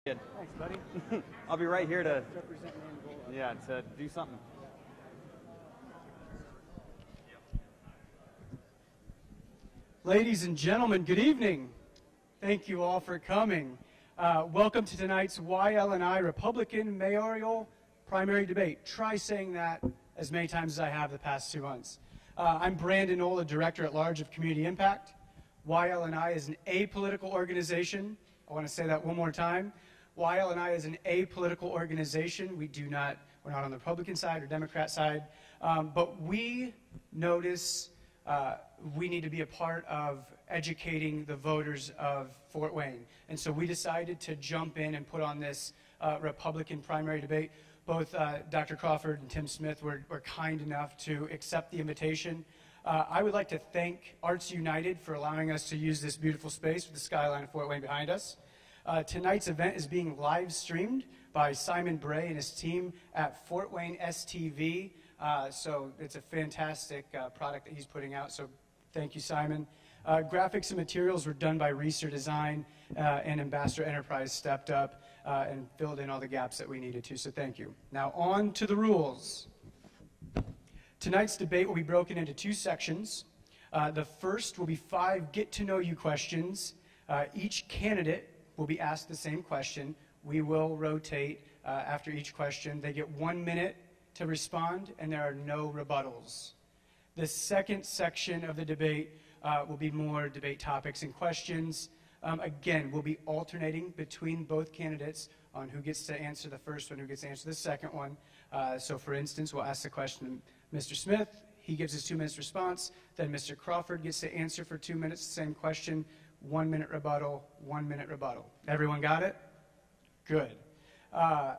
Good. Thanks, buddy. I'll be right here to Represent Angola. yeah to do something. Ladies and gentlemen, good evening. Thank you all for coming. Welcome to tonight's YL&I Republican mayoral primary debate. Try saying that as many times as I have the past 2 months. I'm Brandon Ola, Director at Large of Community Impact. YL&I is an apolitical organization. I want to say that one more time. YL&I is an apolitical organization. We're not on the Republican side or Democrat side, but we notice we need to be a part of educating the voters of Fort Wayne. And so we decided to jump in and put on this Republican primary debate. Both Dr. Crawford and Tim Smith were kind enough to accept the invitation. I would like to thank Arts United for allowing us to use this beautiful space with the skyline of Fort Wayne behind us. Tonight's event is being live streamed by Simon Bray and his team at Fort Wayne STV. So it's a fantastic product that he's putting out. So thank you, Simon. Graphics and materials were done by Research Design, and Ambassador Enterprise stepped up and filled in all the gaps that we needed to. So thank you. Now on to the rules. Tonight's debate will be broken into 2 sections. The first will be 5 get-to-know-you questions. Each candidate will be asked the same question. We will rotate after each question. They get 1 minute to respond, and there are no rebuttals. The second section of the debate will be more debate topics and questions. Again, we'll be alternating between both candidates on who gets to answer the first one, who gets to answer the second one. So for instance, we'll ask the question to Mr. Smith. He gives his 2 minutes response. Then Mr. Crawford gets to answer for 2 minutes, the same question. 1 minute rebuttal, 1 minute rebuttal. Everyone got it? Good. I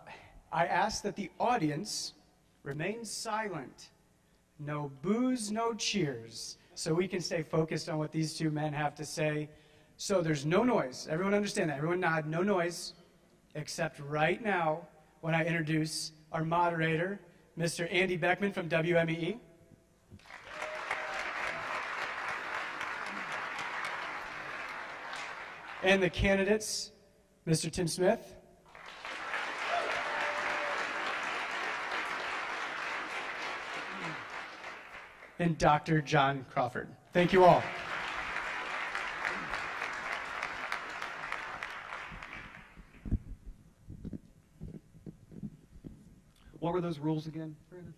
ask that the audience remain silent. No boos, no cheers, so we can stay focused on what these 2 men have to say. So there's no noise. Everyone understand that? Everyone nod, no noise, except right now when I introduce our moderator, Mr. Andy Beckman from WMEE. And the candidates, Mr. Tim Smith. And Dr. John Crawford. Thank you all. What were those rules again, Brandon?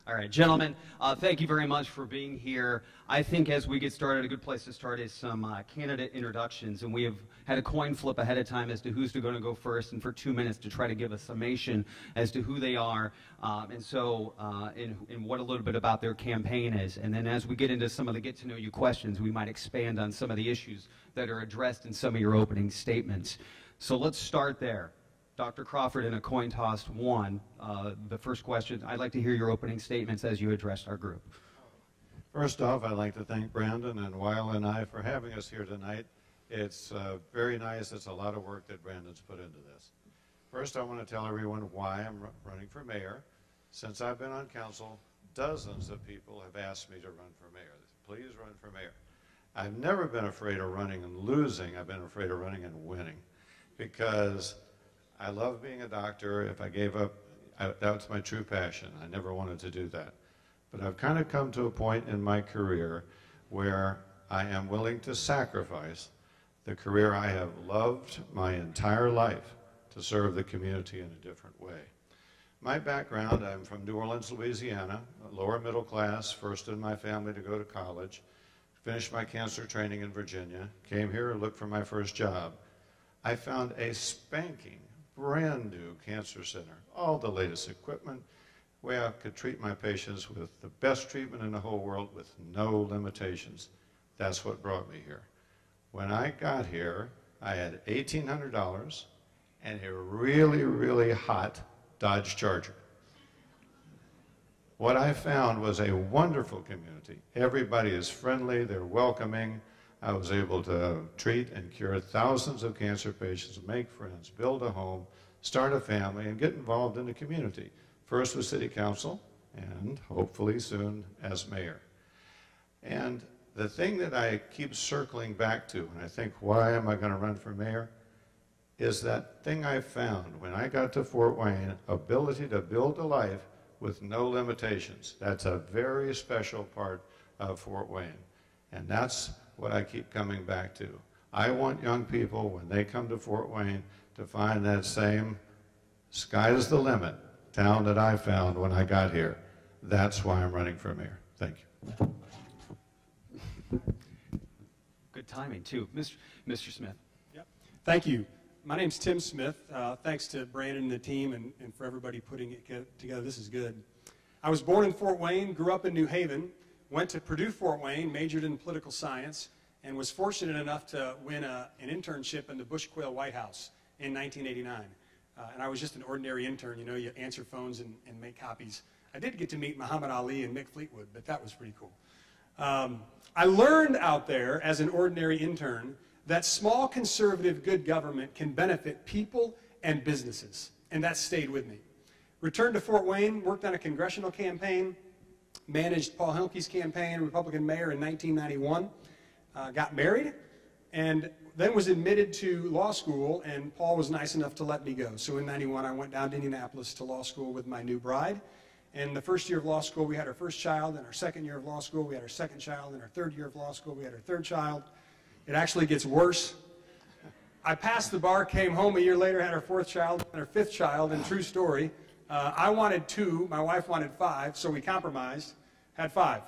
All right, gentlemen, thank you very much for being here. I think as we get started, a good place to start is some candidate introductions, and we have had a coin flip ahead of time as to who's going to go first, and for 2 minutes to try to give a summation as to who they are, and what a little bit about their campaign is. And then as we get into some of the get-to-know-you questions, we might expand on some of the issues that are addressed in some of your opening statements. So let's start there. Dr. Crawford, in a coin toss won the first question. I'd like to hear your opening statements as you address our group. First off, I'd like to thank Brandon and YL&I for having us here tonight. It's very nice. It's a lot of work that Brandon's put into this. First, I want to tell everyone why I'm running for mayor. Since I've been on council, dozens of people have asked me to run for mayor. Please run for mayor. I've never been afraid of running and losing. I've been afraid of running and winning, because I love being a doctor. If I gave up, that's my true passion. I never wanted to do that. But I've kind of come to a point in my career where I am willing to sacrifice the career I have loved my entire life to serve the community in a different way. My background, I'm from New Orleans, Louisiana, lower middle class, first in my family to go to college, finished my cancer training in Virginia, came here and looked for my first job. I found a spanking brand new cancer center, all the latest equipment, where I could treat my patients with the best treatment in the whole world with no limitations. That's what brought me here. When I got here, I had $1,800 and a really, really hot Dodge Charger. What I found was a wonderful community. Everybody is friendly, they're welcoming. I was able to treat and cure thousands of cancer patients, make friends, build a home, start a family, and get involved in the community. First with city council, and hopefully soon as mayor. And the thing that I keep circling back to, and I think, why am I going to run for mayor? is that thing I found when I got to Fort Wayne, ability to build a life with no limitations. That's a very special part of Fort Wayne. And that's what I keep coming back to. I want young people, when they come to Fort Wayne, to find that same sky is the limit town that I found when I got here. That's why I'm running for mayor. Thank you. Good timing, too. Mr. Smith. Yep. Thank you. My name's Tim Smith. Thanks to Brandon and the team and for everybody putting it together. This is good. I was born in Fort Wayne, grew up in New Haven, went to Purdue Fort Wayne, majored in political science, and was fortunate enough to win an internship in the Bush Quail White House in 1989. And I was just an ordinary intern. You know, you answer phones and make copies. I did get to meet Muhammad Ali and Mick Fleetwood, but that was pretty cool. I learned out there as an ordinary intern that small conservative good government can benefit people and businesses, and that stayed with me. Returned to Fort Wayne, worked on a congressional campaign, managed Paul Hilke's campaign, Republican mayor in 1991, got married, and then was admitted to law school, and Paul was nice enough to let me go. So in 91, I went down to Indianapolis to law school with my new bride. And the first year of law school, we had our first child. In our second year of law school, we had our second child. In our third year of law school, we had our third child. It actually gets worse. I passed the bar, came home a year later, had our fourth child, and our fifth child, and true story. I wanted 2, my wife wanted 5, so we compromised, had 5.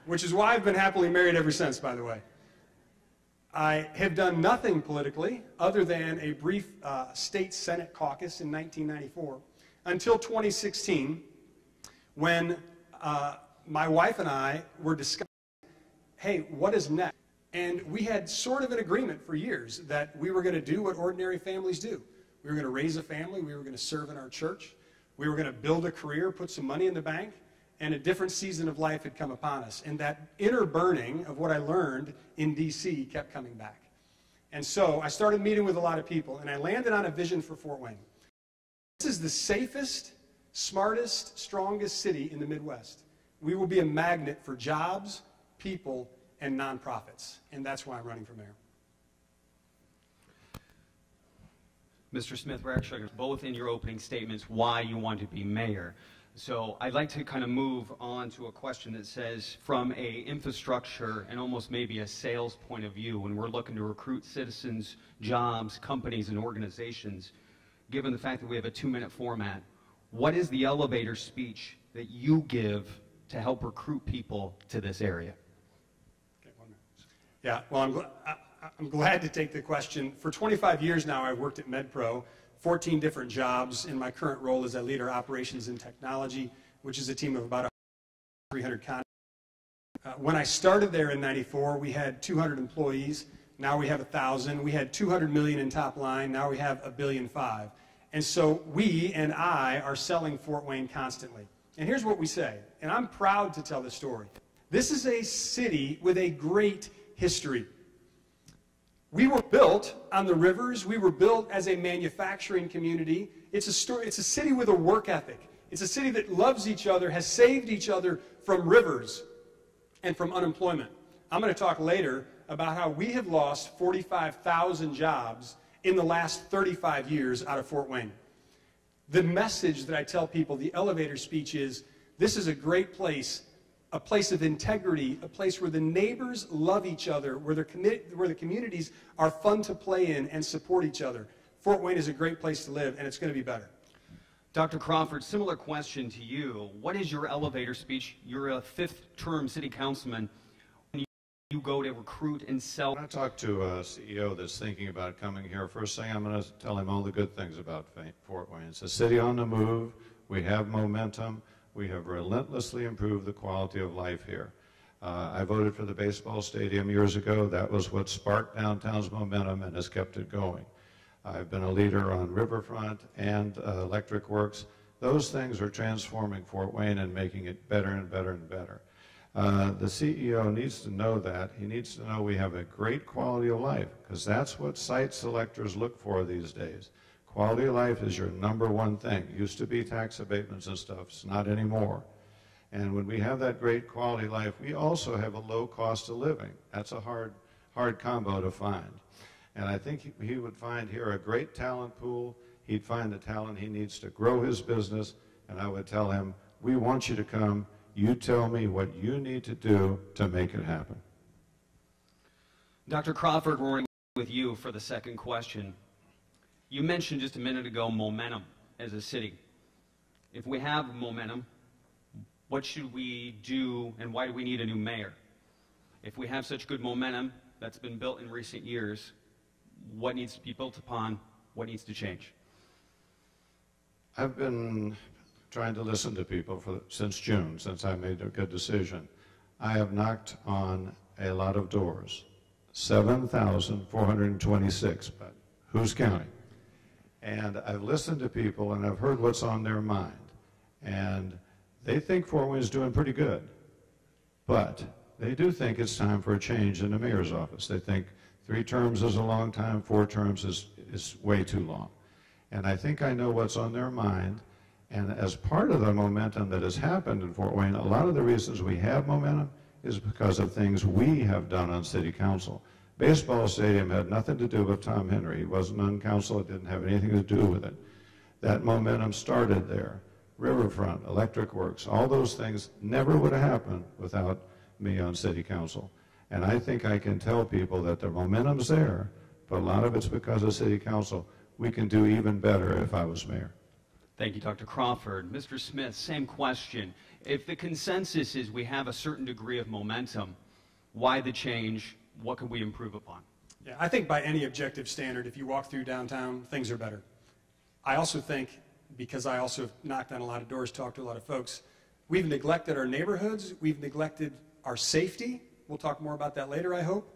Which is why I've been happily married ever since, by the way. I have done nothing politically other than a brief state Senate caucus in 1994 until 2016 when my wife and I were discussing, hey, what is next? And we had sort of an agreement for years that we were going to do what ordinary families do. We were going to raise a family. We were going to serve in our church. We were going to build a career, put some money in the bank. And a different season of life had come upon us. And that inner burning of what I learned in D.C. kept coming back. And so I started meeting with a lot of people, and I landed on a vision for Fort Wayne. This is the safest, smartest, strongest city in the Midwest. We will be a magnet for jobs, people, and nonprofits. And that's why I'm running for mayor. Mr. Smith, we're actually both in your opening statements why you want to be mayor. So I'd like to kind of move on to a question that says, from a infrastructure and almost maybe a sales point of view, when we're looking to recruit citizens, jobs, companies, and organizations, given the fact that we have a 2-minute format, what is the elevator speech that you give to help recruit people to this area? Okay, 1 minute. Yeah, well, I'm glad to take the question. For 25 years now, I've worked at MedPro. 14 different jobs. In my current role as I lead our operations and technology, which is a team of about 300 contractors. When I started there in 94, we had 200 employees. Now we have 1,000. We had 200 million in top line. Now we have $1.5 billion. And so we and I are selling Fort Wayne constantly. And here's what we say, and I'm proud to tell this story. This is a city with a great history. We were built on the rivers. We were built as a manufacturing community. It's a city with a work ethic. It's a city that loves each other, has saved each other from rivers and from unemployment. I'm going to talk later about how we have lost 45,000 jobs in the last 35 years out of Fort Wayne. The message that I tell people, the elevator speech is, this is a great place, a place of integrity, a place where the neighbors love each other, where the communities are fun to play in and support each other. Fort Wayne is a great place to live, and it's going to be better. Dr. Crawford, similar question to you. What is your elevator speech? You're a 5th-term city councilman. When you go to recruit and sell. When I talk to a CEO that's thinking about coming here, first thing I'm going to tell him all the good things about Fort Wayne. It's a city on the move. We have momentum. We have relentlessly improved the quality of life here. I voted for the baseball stadium years ago. That was what sparked downtown's momentum and has kept it going. I've been a leader on Riverfront and Electric Works. Those things are transforming Fort Wayne and making it better and better and better. The CEO needs to know that. He needs to know we have a great quality of life, because that's what site selectors look for these days. Quality of life is your #1 thing. It used to be tax abatements and stuff. It's not anymore. And when we have that great quality life, we also have a low cost of living. That's a hard combo to find. And I think he would find here a great talent pool. He'd find the talent he needs to grow his business. And I would tell him, we want you to come. You tell me what you need to do to make it happen. Dr. Crawford, we're with you for the second question. You mentioned just a minute ago momentum as a city. If we have momentum, what should we do and why do we need a new mayor? If we have such good momentum that's been built in recent years, what needs to be built upon? What needs to change? I've been trying to listen to people since June, since I made a good decision. I have knocked on a lot of doors, 7,426, but who's counting? And I've listened to people and I've heard what's on their mind. And they think Fort Wayne's doing pretty good, but they do think it's time for a change in the mayor's office. They think 3 terms is a long time, 4 terms is way too long. And I think I know what's on their mind. And as part of the momentum that has happened in Fort Wayne, a lot of the reasons we have momentum is because of things we have done on city council. Baseball stadium had nothing to do with Tom Henry. He wasn't on council. It didn't have anything to do with it. That momentum started there. Riverfront, Electric Works, all those things never would have happened without me on city council. And I think I can tell people that the momentum's there, but a lot of it's because of city council. We can do even better if I was mayor. Thank you, Dr. Crawford. Mr. Smith, same question. If the consensus is we have a certain degree of momentum, why the change? What can we improve upon? Yeah, I think by any objective standard, if you walk through downtown, things are better. I also think, because I also have knocked on a lot of doors, talked to a lot of folks, we've neglected our neighborhoods, we've neglected our safety. We'll talk more about that later, I hope.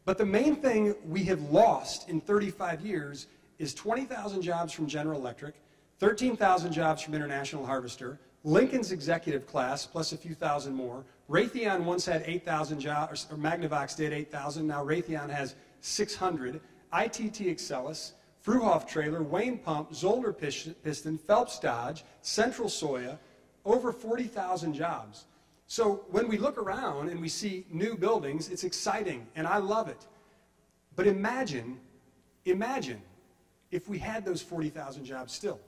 But the main thing we have lost in 35 years is 20,000 jobs from General Electric, 13,000 jobs from International Harvester, Lincoln's executive class, plus a few thousand more. Raytheon once had 8,000 jobs, or Magnavox did 8,000. Now Raytheon has 600. ITT Excelis, Fruhoff Trailer, Wayne Pump, Zollner Piston, Phelps Dodge, Central Soya, over 40,000 jobs. So when we look around and we see new buildings, it's exciting, and I love it. But imagine if we had those 40,000 jobs still.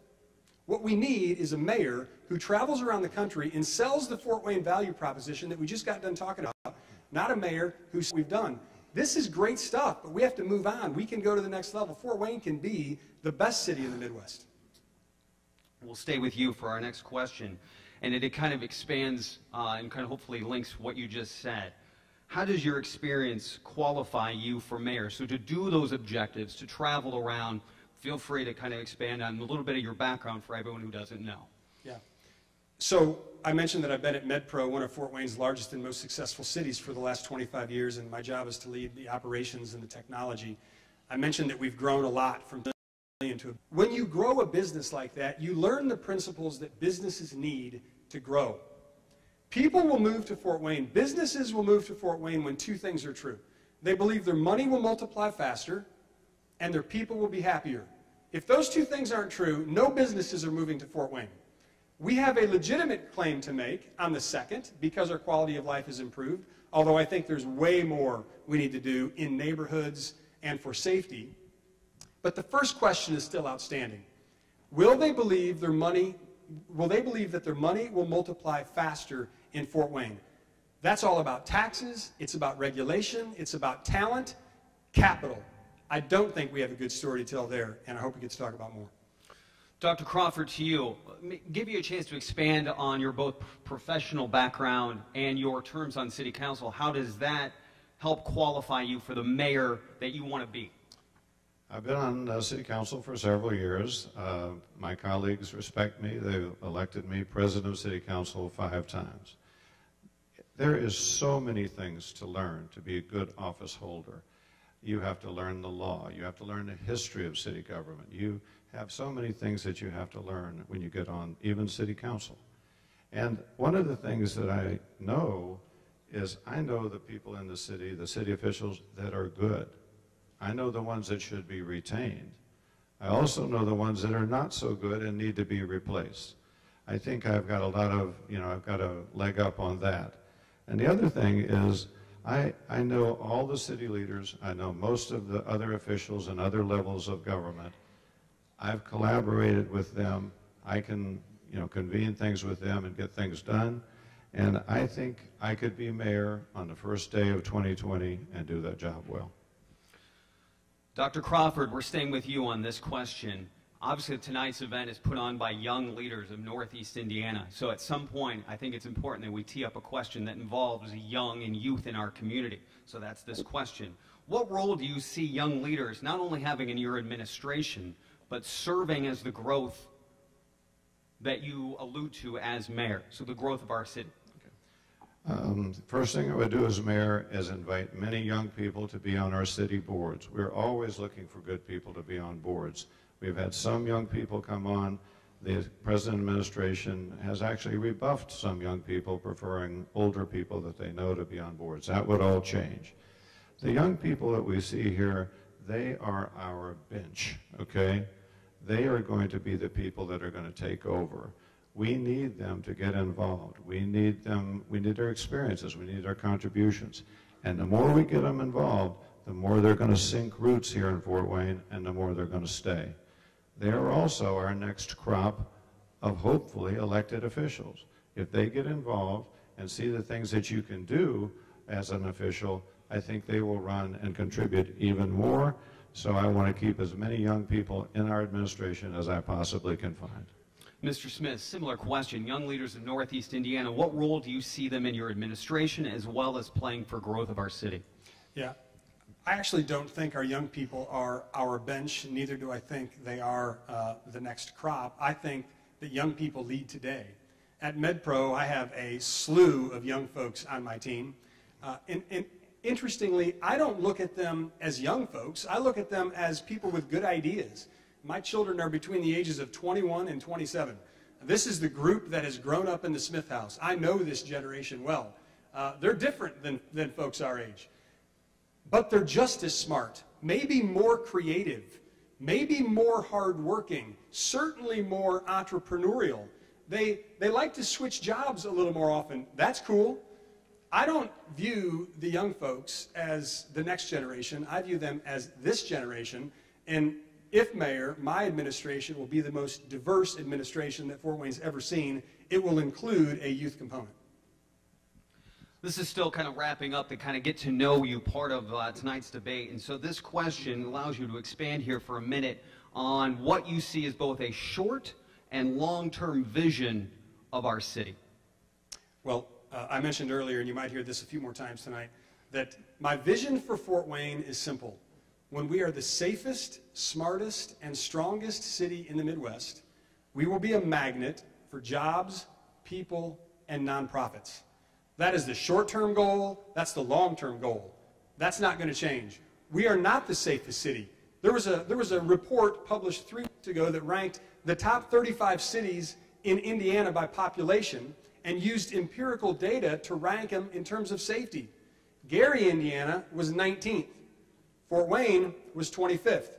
What we need is a mayor who travels around the country and sells the Fort Wayne value proposition that we just got done talking about, not a mayor who we've done. This is great stuff, but we have to move on. We can go to the next level. Fort Wayne can be the best city in the Midwest. We'll stay with you for our next question, and it kind of expands and kind of hopefully links what you just said. How does your experience qualify you for mayor? So to do those objectives, to travel around, feel free to kind of expand on a little bit of your background for everyone who doesn't know. Yeah. So I mentioned that I've been at MedPro, one of Fort Wayne's largest and most successful cities for the last 25 years, and my job is to lead the operations and the technology. I mentioned that we've grown a lot from million to when you grow a business like that, you learn the principles that businesses need to grow. People will move to Fort Wayne. Businesses will move to Fort Wayne when 2 things are true. They believe their money will multiply faster, and their people will be happier. If those 2 things aren't true, no businesses are moving to Fort Wayne. We have a legitimate claim to make on the second because our quality of life has improved, although I think there's way more we need to do in neighborhoods and for safety. But the first question is still outstanding. Will they believe that their money will multiply faster in Fort Wayne? That's all about taxes, it's about regulation, it's about talent, capital. I don't think we have a good story to tell there, and I hope we get to talk about more. Dr. Crawford, to you, give you a chance to expand on your both professional background and your terms on city council. How does that help qualify you for the mayor that you want to be? I've been on city council for several years. My colleagues respect me. They've elected me president of city council 5 times. There is so many things to learn to be a good office holder. You have to learn the law. You have to learn the history of city government. You have so many things that you have to learn when you get on even city council. And one of the things that I know is I know the people in the city officials that are good. I know the ones that should be retained. I also know the ones that are not so good and need to be replaced. I think I've got a lot of, I've got a leg up on that. And the other thing is I know all the city leaders. I know most of the other officials and other levels of government. I've collaborated with them. I can, convene things with them and get things done. And I think I could be mayor on the first day of 2020 and do that job well. Dr. Crawford, we're staying with you on this question. Obviously, tonight's event is put on by young leaders of Northeast Indiana. So at some point, I think it's important that we tee up a question that involves young and youth in our community. So that's this question. What role do you see young leaders not only having in your administration, but serving as the growth that you allude to as mayor, so the growth of our city? First thing I would do as mayor is invite many young people to be on our city boards. We're always looking for good people to be on boards. We've had some young people come on. The present administration has actually rebuffed some young people, preferring older people that they know to be on boards. That would all change. The young people that we see here, they are our bench, okay? They are going to be the people that are going to take over. We need them to get involved. We need them, we need their experiences, we need their contributions. And the more we get them involved, the more they're going to sink roots here in Fort Wayne, and the more they're going to stay. They are also our next crop of hopefully elected officials. If they get involved and see the things that you can do as an official, I think they will run and contribute even more. So I want to keep as many young people in our administration as I possibly can find. Mr. Smith, similar question. Young leaders of Northeast Indiana, what role do you see them in your administration as well as playing for growth of our city? Yeah, I actually don't think our young people are our bench, neither do I think they are the next crop. I think that young people lead today. At MedPro, I have a slew of young folks on my team. And interestingly, I don't look at them as young folks. I look at them as people with good ideas. My children are between the ages of 21 and 27. This is the group that has grown up in the Smith house. I know this generation well. They're different than folks our age. But they're just as smart, maybe more creative, maybe more hardworking, certainly more entrepreneurial. They like to switch jobs a little more often. That's cool. I don't view the young folks as the next generation. I view them as this generation. And if mayor, my administration will be the most diverse administration that Fort Wayne's ever seen. It will include a youth component. This is still kind of wrapping up the kind of get to know you part of tonight's debate. And so this question allows you to expand here for a minute on what you see as both a short and long-term vision of our city. Well, I mentioned earlier, and you might hear this a few more times tonight, that my vision for Fort Wayne is simple. When we are the safest, smartest, and strongest city in the Midwest, we will be a magnet for jobs, people, and nonprofits. That is the short-term goal. That's the long-term goal. That's not going to change. We are not the safest city. There was a report published 3 weeks ago that ranked the top 35 cities in Indiana by population and used empirical data to rank them in terms of safety. Gary, Indiana was 19th. Fort Wayne was 25th.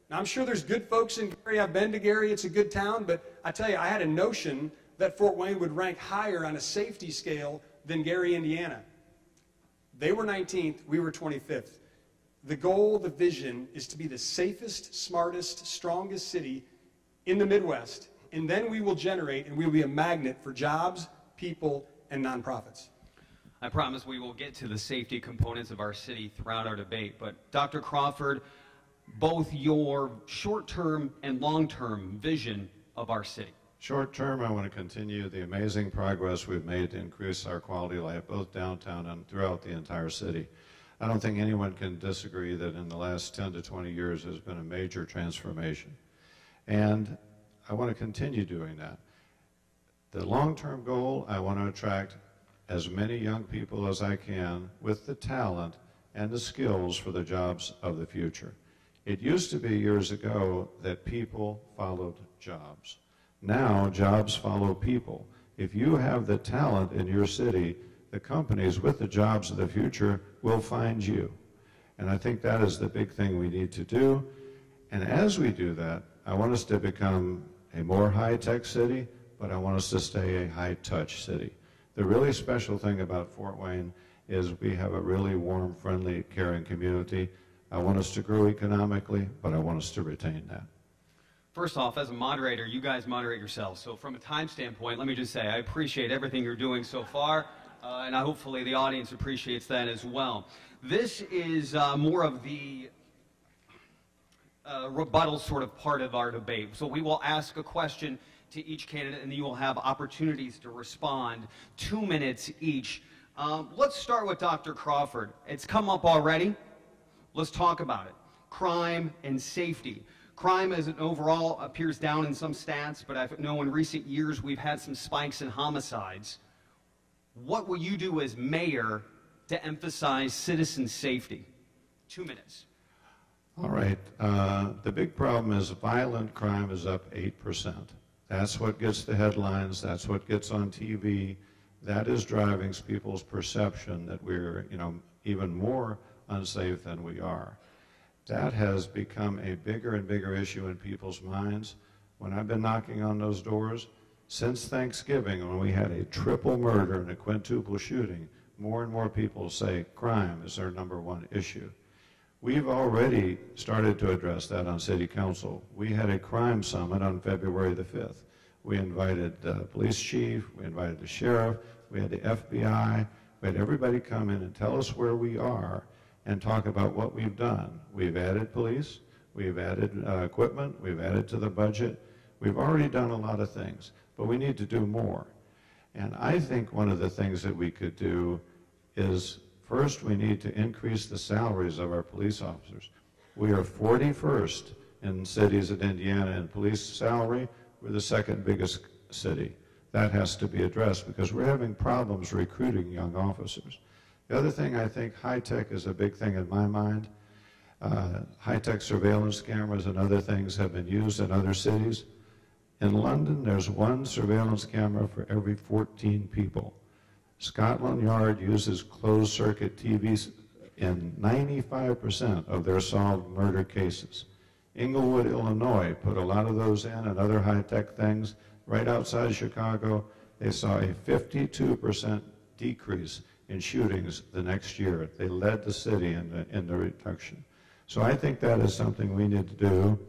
Now, I'm sure there's good folks in Gary. I've been to Gary. It's a good town. But I tell you, I had a notion that Fort Wayne would rank higher on a safety scale than Gary, Indiana. They were 19th. We were 25th. The goal, the vision, is to be the safest, smartest, strongest city in the Midwest. And then we will generate and we will be a magnet for jobs, people, and nonprofits. I promise we will get to the safety components of our city throughout our debate. But Dr. Crawford, both your short-term and long-term vision of our city. Short term, I want to continue the amazing progress we've made to increase our quality of life, both downtown and throughout the entire city. I don't think anyone can disagree that in the last 10 to 20 years there's been a major transformation. And I want to continue doing that. The long-term goal, I want to attract as many young people as I can with the talent and the skills for the jobs of the future. It used to be years ago that people followed jobs. Now jobs follow people. If you have the talent in your city, the companies with the jobs of the future will find you. And I think that is the big thing we need to do. And as we do that, I want us to become a more high-tech city, but I want us to stay a high-touch city. The really special thing about Fort Wayne is we have a really warm, friendly, caring community. I want us to grow economically, but I want us to retain that. First off, as a moderator, you guys moderate yourselves. So from a time standpoint, let me just say I appreciate everything you're doing so far, and hopefully the audience appreciates that as well. This is more of the rebuttal sort of part of our debate. So we will ask a question to each candidate, and you will have opportunities to respond, 2 minutes each. Let's start with Dr. Crawford. It's come up already. Let's talk about it. Crime and safety. Crime as an overall appears down in some stats, but I know in recent years we've had some spikes in homicides. What will you do as mayor to emphasize citizen safety? 2 minutes. All right. The big problem is violent crime is up 8%. That's what gets the headlines. That's what gets on TV. That is driving people's perception that we're, even more unsafe than we are. That has become a bigger and bigger issue in people's minds. When I've been knocking on those doors, since Thanksgiving, when we had a triple murder and a quintuple shooting, more and more people say crime is their #1 issue. We've already started to address that on City Council. We had a crime summit on February the 5th. We invited the police chief, we invited the sheriff, we had the FBI, we had everybody come in and tell us where we are and talk about what we've done. We've added police, we've added equipment, we've added to the budget. We've already done a lot of things, but we need to do more. And I think one of the things that we could do is, first, we need to increase the salaries of our police officers. We are 41st in cities in Indiana in police salary. We're the second biggest city. That has to be addressed because we're having problems recruiting young officers. The other thing, I think high-tech is a big thing in my mind. High-tech surveillance cameras and other things have been used in other cities. In London, there's 1 surveillance camera for every 14 people. Scotland Yard uses closed-circuit TVs in 95% of their solved murder cases. Inglewood, Illinois, put a lot of those in and other high-tech things. Right outside Chicago, they saw a 52% decrease in shootings the next year. They led the city in the reduction. So I think that is something we need to do.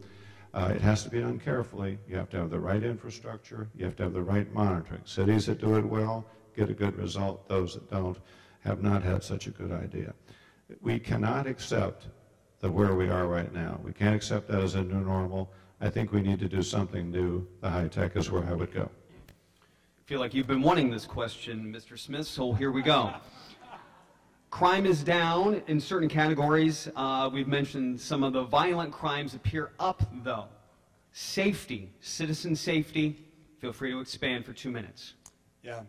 It has to be done carefully. You have to have the right infrastructure. You have to have the right monitoring. Cities that do it well get a good result. Those that don't have not had such a good idea. We cannot accept where we are right now. We can't accept that as a new normal. I think we need to do something new. The high tech is where I would go. I feel like you've been wanting this question, Mr. Smith, so here we go. Crime is down in certain categories. We've mentioned some of the violent crimes appear up, though. Safety, citizen safety. Feel free to expand for 2 minutes. Yeah.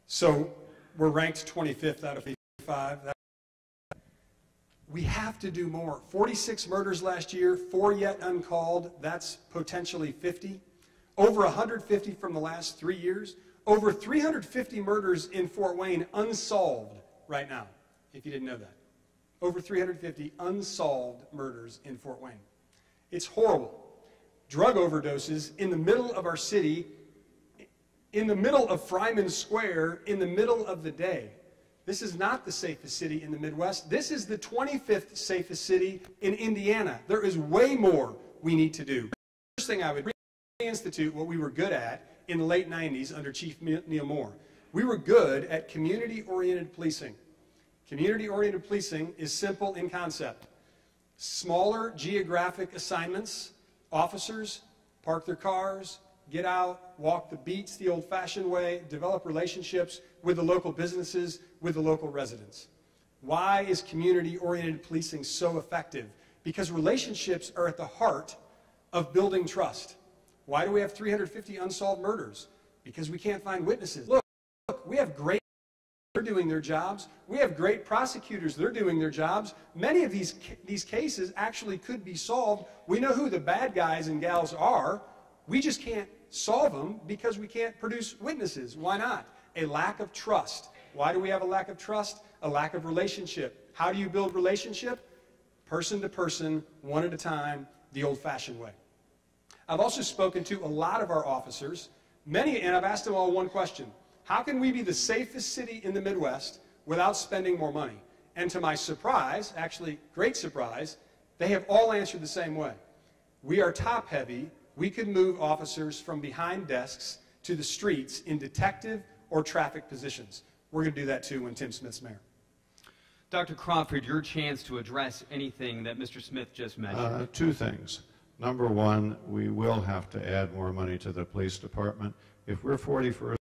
So we're ranked 25th out of 55. We have to do more. 46 murders last year, 4 yet uncalled. That's potentially 50. Over 150 from the last 3 years. Over 350 murders in Fort Wayne unsolved right now, if you didn't know that. Over 350 unsolved murders in Fort Wayne. It's horrible. Drug overdoses in the middle of our city, in the middle of Fryman Square, in the middle of the day. This is not the safest city in the Midwest. This is the 25th safest city in Indiana. There is way more we need to do. First thing I would reinstitute what we were good at in the late 90s under Chief Neil Moore. We were good at community-oriented policing. Community-oriented policing is simple in concept. Smaller geographic assignments, officers park their cars, get out, walk the beats the old-fashioned way, develop relationships with the local businesses, with the local residents. Why is community-oriented policing so effective? Because relationships are at the heart of building trust. Why do we have 350 unsolved murders? Because we can't find witnesses. Look, we have great, they're doing their jobs. We have great prosecutors, they're doing their jobs. Many of these cases actually could be solved. We know who the bad guys and gals are. We just can't solve them because we can't produce witnesses. Why not? A lack of trust. Why do we have a lack of trust? A lack of relationship. How do you build relationship? Person to person, one at a time, the old-fashioned way. I've also spoken to a lot of our officers, and I've asked them all one question. How can we be the safest city in the Midwest without spending more money. And to my surprise, actually great surprise, they have all answered the same way. We are top heavy. We can move officers from behind desks to the streets in detective or traffic positions. We're going to do that too when Tim Smith's mayor. Dr. Crawford, your chance to address anything that Mr. Smith just mentioned. Two things. Number one, we will have to add more money to the police department. If we're 41st,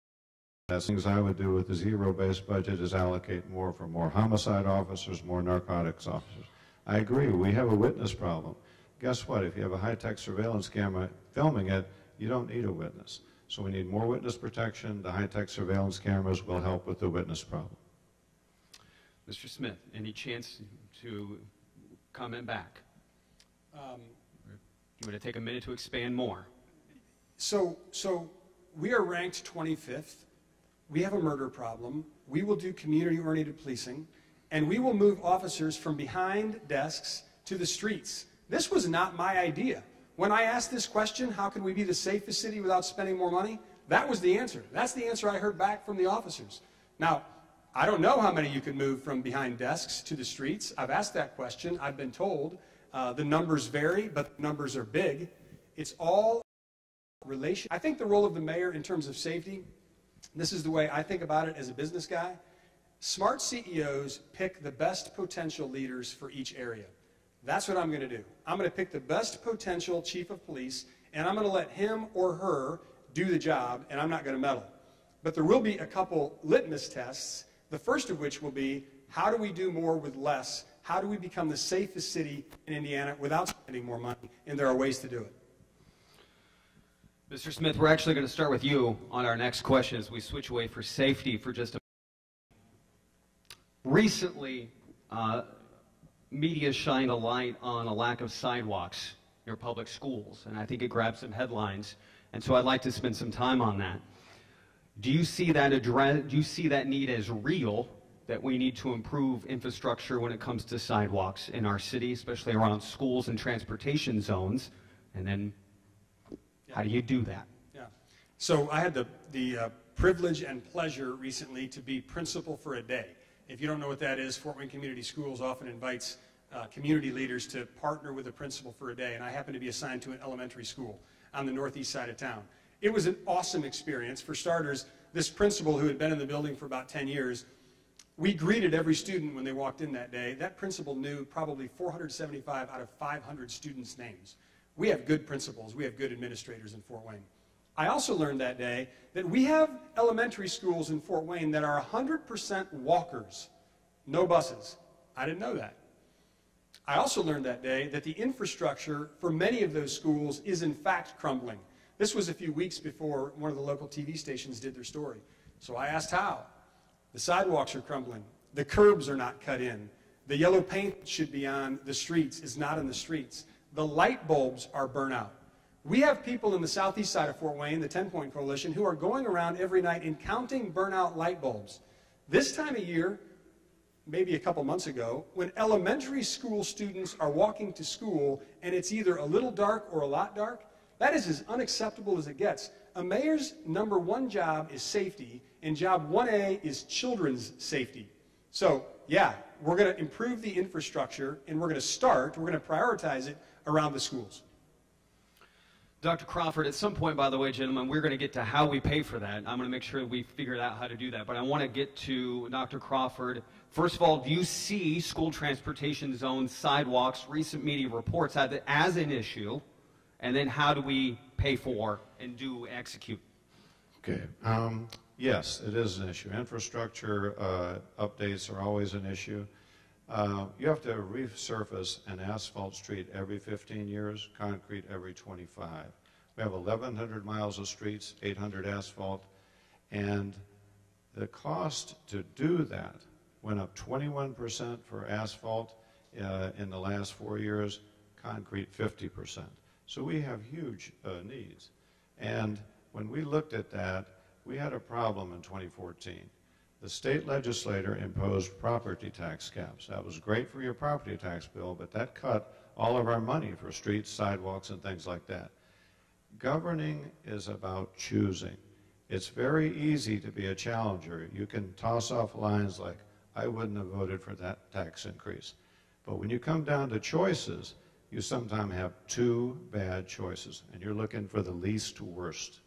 the things I would do with the zero-based budget is allocate more for more homicide officers, more narcotics officers. I agree, we have a witness problem. Guess what? If you have a high-tech surveillance camera filming it, you don't need a witness. So we need more witness protection. The high-tech surveillance cameras will help with the witness problem. Mr. Smith, any chance to comment back? You want to take a minute to expand more? So we are ranked 25th. We have a murder problem. We will do community-oriented policing, and we will move officers from behind desks to the streets. This was not my idea. When I asked this question, how can we be the safest city without spending more money? That was the answer. That's the answer I heard back from the officers. Now, I don't know how many you can move from behind desks to the streets. I've asked that question. I've been told the numbers vary, but the numbers are big. It's all relation. I think the role of the mayor in terms of safety, this is the way I think about it as a business guy. Smart CEOs pick the best potential leaders for each area. That's what I'm going to do. I'm going to pick the best potential chief of police, and I'm going to let him or her do the job, and I'm not going to meddle. But there will be a couple litmus tests, the first of which will be, how do we do more with less? How do we become the safest city in Indiana without spending more money? And there are ways to do it. Mr. Smith, we're actually going to start with you on our next question as we switch away for safety for just a moment. Recently, media shined a light on a lack of sidewalks near public schools, and I think it grabbed some headlines, and so I'd like to spend some time on that. Do you see that need as real, that we need to improve infrastructure when it comes to sidewalks in our city, especially around schools and transportation zones? And then how do you do that? Yeah. So I had the privilege and pleasure recently to be principal for a day. If you don't know what that is, Fort Wayne Community Schools often invites community leaders to partner with a principal for a day, and I happened to be assigned to an elementary school on the northeast side of town. It was an awesome experience. For starters, this principal who had been in the building for about 10 years, we greeted every student when they walked in that day. That principal knew probably 475 out of 500 students' names. We have good principals. We have good administrators in Fort Wayne. I also learned that day that we have elementary schools in Fort Wayne that are 100% walkers, no buses. I didn't know that. I also learned that day that the infrastructure for many of those schools is in fact crumbling. This was a few weeks before one of the local TV stations did their story. So I asked how. The sidewalks are crumbling. The curbs are not cut in. The yellow paint that should be on the streets is not in the streets. The light bulbs are burnt out. We have people in the southeast side of Fort Wayne, the 10-Point Coalition, who are going around every night and counting burnout light bulbs. This time of year, maybe a couple months ago, when elementary school students are walking to school and it's either a little dark or a lot dark, that is as unacceptable as it gets. A mayor's number one job is safety, and job 1A is children's safety. So, yeah, we're going to improve the infrastructure, and we're going to prioritize it around the schools. Dr. Crawford, at some point, by the way, gentlemen, we're going to get to how we pay for that. I'm going to make sure we figure out how to do that. But I want to get to Dr. Crawford. First of all, do you see school transportation zones, sidewalks, recent media reports as an issue? And then how do we pay for and execute? Okay. Yes, it is an issue. Infrastructure updates are always an issue. You have to resurface an asphalt street every 15 years, concrete every 25. We have 1,100 miles of streets, 800 asphalt, and the cost to do that went up 21% for asphalt in the last 4 years, concrete 50%. So we have huge needs. And when we looked at that, we had a problem in 2014. The state legislature imposed property tax caps. That was great for your property tax bill, but that cut all of our money for streets, sidewalks, and things like that. Governing is about choosing. It's very easy to be a challenger. You can toss off lines like, I wouldn't have voted for that tax increase. But when you come down to choices, you sometimes have two bad choices, and you're looking for the least worst.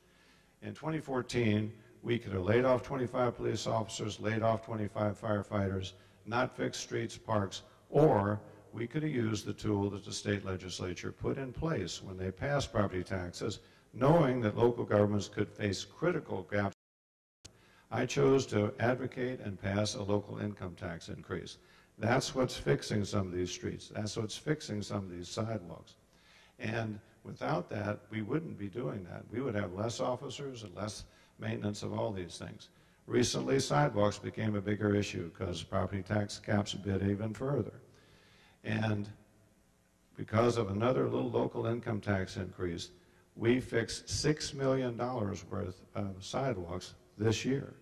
In 2014, we could have laid off 25 police officers, laid off 25 firefighters, not fixed streets, parks, or we could have used the tool that the state legislature put in place when they passed property taxes, knowing that local governments could face critical gaps. I chose to advocate and pass a local income tax increase. That's what's fixing some of these streets. That's what's fixing some of these sidewalks. And without that, we wouldn't be doing that. We would have less officers and less maintenance of all these things. Recently, sidewalks became a bigger issue because property tax caps bid even further. And because of another little local income tax increase, we fixed $6 million worth of sidewalks this year.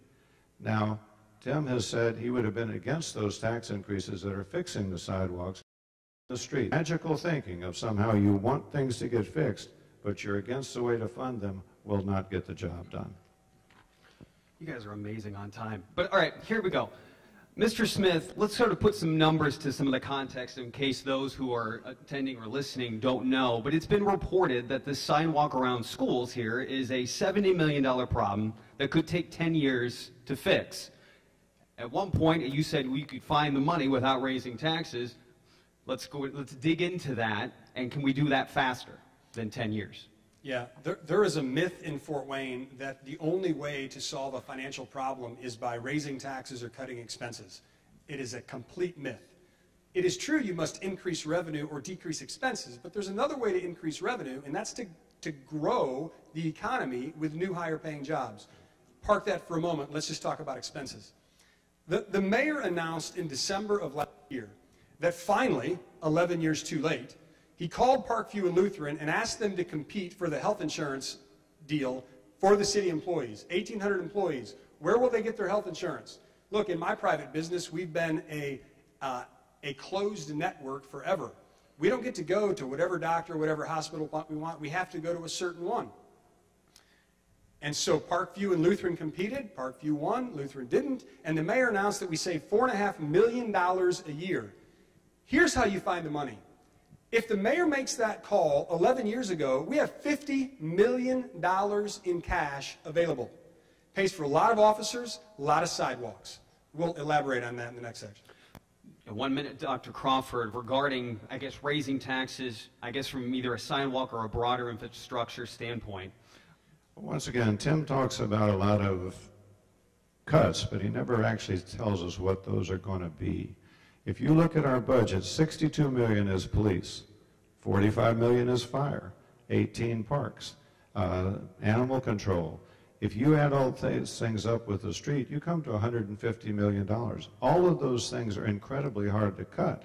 Now, Tim has said he would have been against those tax increases that are fixing the sidewalks in the street. Magical thinking of somehow you want things to get fixed, but you're against the way to fund them will not get the job done. You guys are amazing on time. But all right, here we go. Mr. Smith, let's sort of put some numbers to some of the context in case those who are attending or listening don't know. But it's been reported that the sidewalk around schools here is a $70 million problem that could take 10 years to fix. At one point, you said we could find the money without raising taxes. Let's dig into that, and can we do that faster than 10 years? Yeah, there is a myth in Fort Wayne that the only way to solve a financial problem is by raising taxes or cutting expenses. It is a complete myth. It is true you must increase revenue or decrease expenses, but there's another way to increase revenue, and that's to grow the economy with new higher paying jobs. Park that for a moment. Let's just talk about expenses. The mayor announced in December of last year that finally, 11 years too late, he called Parkview and Lutheran and asked them to compete for the health insurance deal for the city employees, 1,800 employees. Where will they get their health insurance? Look, in my private business, we've been a closed network forever. We don't get to go to whatever doctor, whatever hospital we want. We have to go to a certain one. And so Parkview and Lutheran competed. Parkview won, Lutheran didn't. And the mayor announced that we save $4.5 million a year. Here's how you find the money. If the mayor makes that call 11 years ago, we have $50 million in cash available. Pays for a lot of officers, a lot of sidewalks. We'll elaborate on that in the next section. 1 minute, Dr. Crawford, regarding, I guess, raising taxes, I guess from either a sidewalk or a broader infrastructure standpoint. Once again, Tim talks about a lot of cuts, but he never actually tells us what those are going to be. If you look at our budget, $62 million is police, $45 million is fire, 18 parks, animal control. If you add all these things up with the street, you come to $150 million. All of those things are incredibly hard to cut.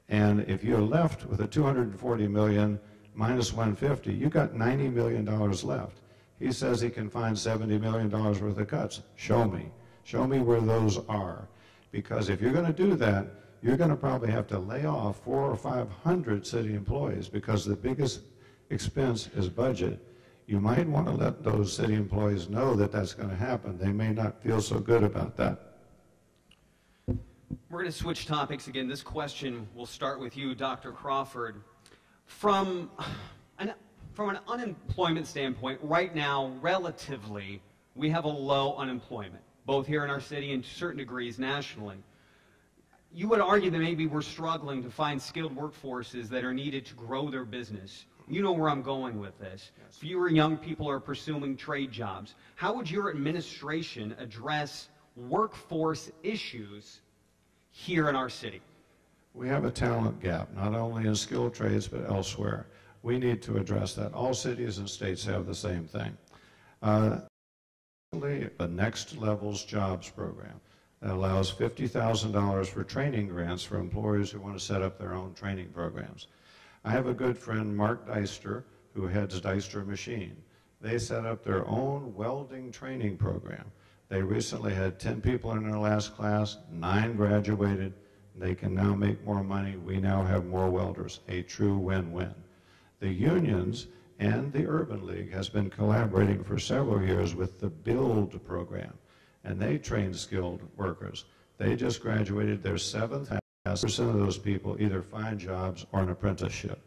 And if you're left with a $240 million minus 150, you got $90 million left. He says he can find $70 million worth of cuts. Show me. Show me where those are. Because if you're going to do that, you're going to probably have to lay off 400 or 500 city employees because the biggest expense is budget. You might want to let those city employees know that that's going to happen. They may not feel so good about that. We're going to switch topics again. This question will start with you, Dr. Crawford. From an unemployment standpoint, right now, relatively, we have a low unemployment, both here in our city and to certain degrees nationally. You would argue that maybe we're struggling to find skilled workforces that are needed to grow their business. You know where I'm going with this. Yes. Fewer young people are pursuing trade jobs. How would your administration address workforce issues here in our city? We have a talent gap, not only in skilled trades, but elsewhere. We need to address that. All cities and states have the same thing. The Next Levels Jobs program that allows $50,000 for training grants for employers who want to set up their own training programs. I have a good friend, Mark Deister, who heads Deister Machine. They set up their own welding training program. They recently had 10 people in their last class, 9 graduated. They can now make more money. We now have more welders, a true win-win. The unions and the Urban League has been collaborating for several years with the BUILD program, and they train skilled workers. They just graduated their 7th class. 10% of those people either find jobs or an apprenticeship.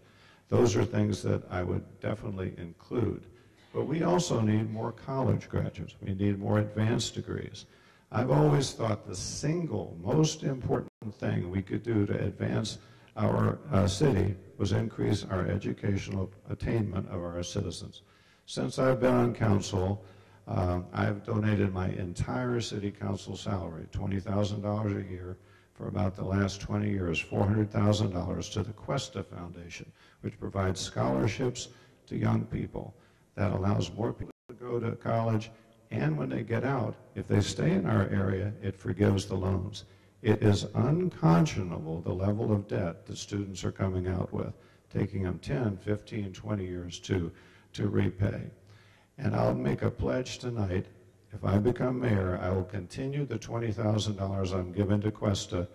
Those are things that I would definitely include. But we also need more college graduates. We need more advanced degrees. I've always thought the single most important thing we could do to advance our city was increase our educational attainment of our citizens. Since I've been on council, I've donated my entire city council salary, $20,000 a year, for about the last 20 years, $400,000 to the Cuesta Foundation, which provides scholarships to young people. That allows more people to go to college, and when they get out, if they stay in our area, it forgives the loans. It is unconscionable the level of debt that students are coming out with, taking them 10, 15, 20 years to repay. And I'll make a pledge tonight. If I become mayor, I will continue the $20,000 I'm giving to Cuesta.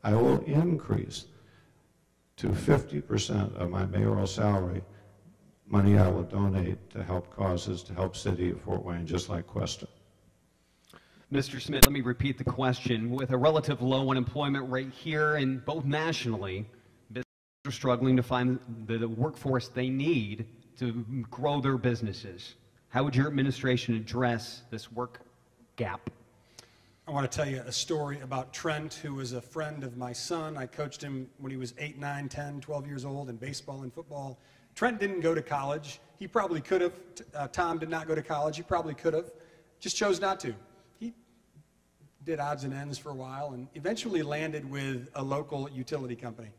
I will increase to 50% of my mayoral salary money I will donate to help causes, to help city of Fort Wayne, just like Cuesta. Mr. Smith, let me repeat the question. With a relative low unemployment rate here and both nationally, businesses are struggling to find the workforce they need to grow their businesses. How would your administration address this work gap? I want to tell you a story about Trent, who was a friend of my son. I coached him when he was 8, 9, 10, 12 years old in baseball and football. Trent didn't go to college. He probably could have. Tom did not go to college. He probably could have. Just chose not to. He did odds and ends for a while and eventually landed with a local utility company.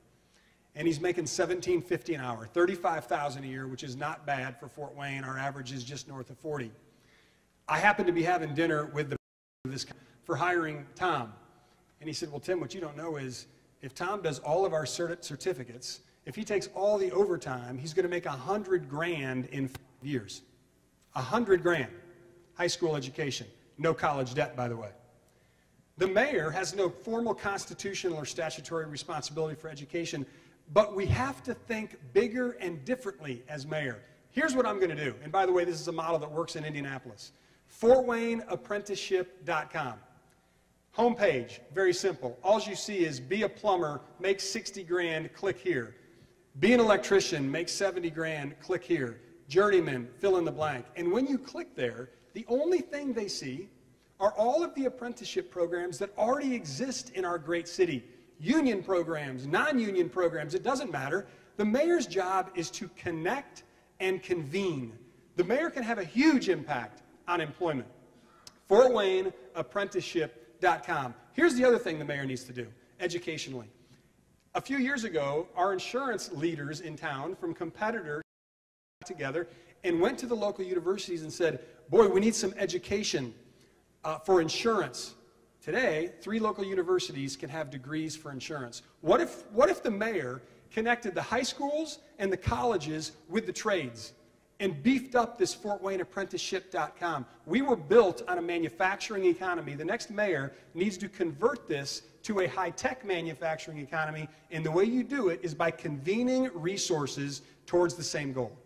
And he's making $17.50 an hour, $35,000 a year, which is not bad for Fort Wayne. Our average is just north of 40. I happened to be having dinner with this for hiring Tom. And he said, well, Tim, what you don't know is if Tom does all of our certificates, if he takes all the overtime, he's going to make $100,000 in 5 years. $100,000. High school education. No college debt, by the way. The mayor has no formal constitutional or statutory responsibility for education, but we have to think bigger and differently as mayor. Here's what I'm going to do. And by the way, this is a model that works in Indianapolis. FortWayneApprenticeship.com. Homepage, very simple. All you see is be a plumber, make $60,000, click here. Be an electrician, make $70,000, click here. Journeyman, fill in the blank. And when you click there, the only thing they see are all of the apprenticeship programs that already exist in our great city. Union programs, non-union programs, it doesn't matter. The mayor's job is to connect and convene. The mayor can have a huge impact on employment. FortWayneApprenticeship.com. Here's the other thing the mayor needs to do, educationally. A few years ago, our insurance leaders in town from competitors got together and went to the local universities and said, boy, we need some education for insurance. Today, 3 local universities can have degrees for insurance. What if the mayor connected the high schools and the colleges with the trades and beefed up this FortWayneApprenticeship.com? We were built on a manufacturing economy. The next mayor needs to convert this to a high-tech manufacturing economy, and the way you do it is by convening resources towards the same goal.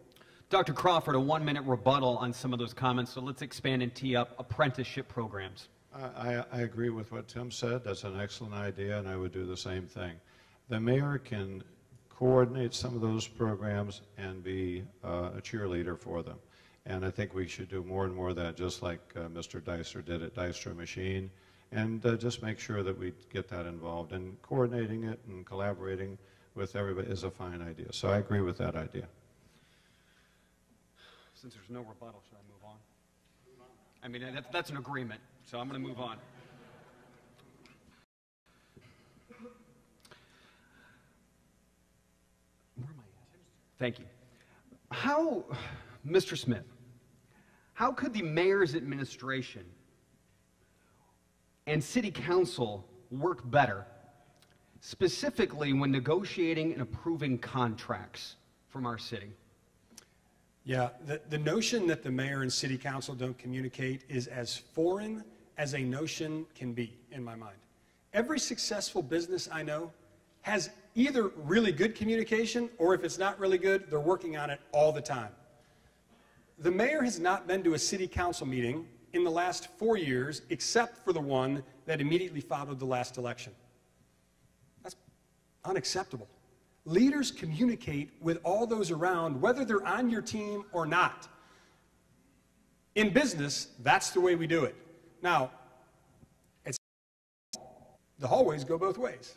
Dr. Crawford, a 1-minute rebuttal on some of those comments, so let's expand and tee up apprenticeship programs. I agree with what Tim said. That's an excellent idea, and I would do the same thing. The mayor can coordinate some of those programs and be a cheerleader for them. And I think we should do more and more of that, just like Mr. Deister did at Deister Machine, and just make sure that we get that involved. And coordinating it and collaborating with everybody is a fine idea. So I agree with that idea. Since there's no rebuttal, should I move on? I mean, that's an agreement, so I'm going to move on. Where am I at? Thank you. Mr. Smith, how could the mayor's administration and city council work better, specifically when negotiating and approving contracts from our city? Yeah, the notion that the mayor and city council don't communicate is as foreign as a notion can be in my mind. Every successful business I know has either really good communication, or if it's not really good, they're working on it all the time. The mayor has not been to a city council meeting in the last 4 years, except for the one that immediately followed the last election. That's unacceptable. Leaders communicate with all those around, whether they're on your team or not. In business, that's the way we do it. Now, the hallways go both ways,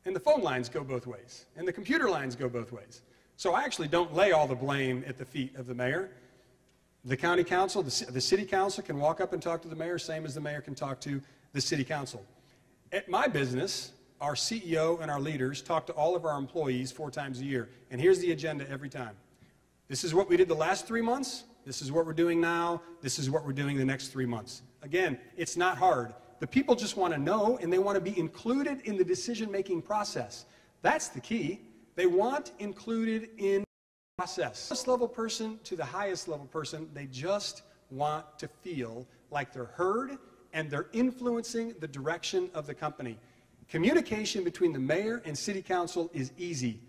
and the phone lines go both ways, and the computer lines go both ways. So I actually don't lay all the blame at the feet of the mayor. The county council, the city council can walk up and talk to the mayor, same as the mayor can talk to the city council. At my business, our CEO and our leaders talk to all of our employees 4 times a year, and here's the agenda every time. This is what we did the last 3 months. This is what we're doing now. This is what we're doing the next 3 months. Again, it's not hard. The people just want to know, and they want to be included in the decision-making process. That's the key. They want included in the process. Highest level person to the highest level person, they just want to feel like they're heard and they're influencing the direction of the company. Communication between the mayor and city council is easy.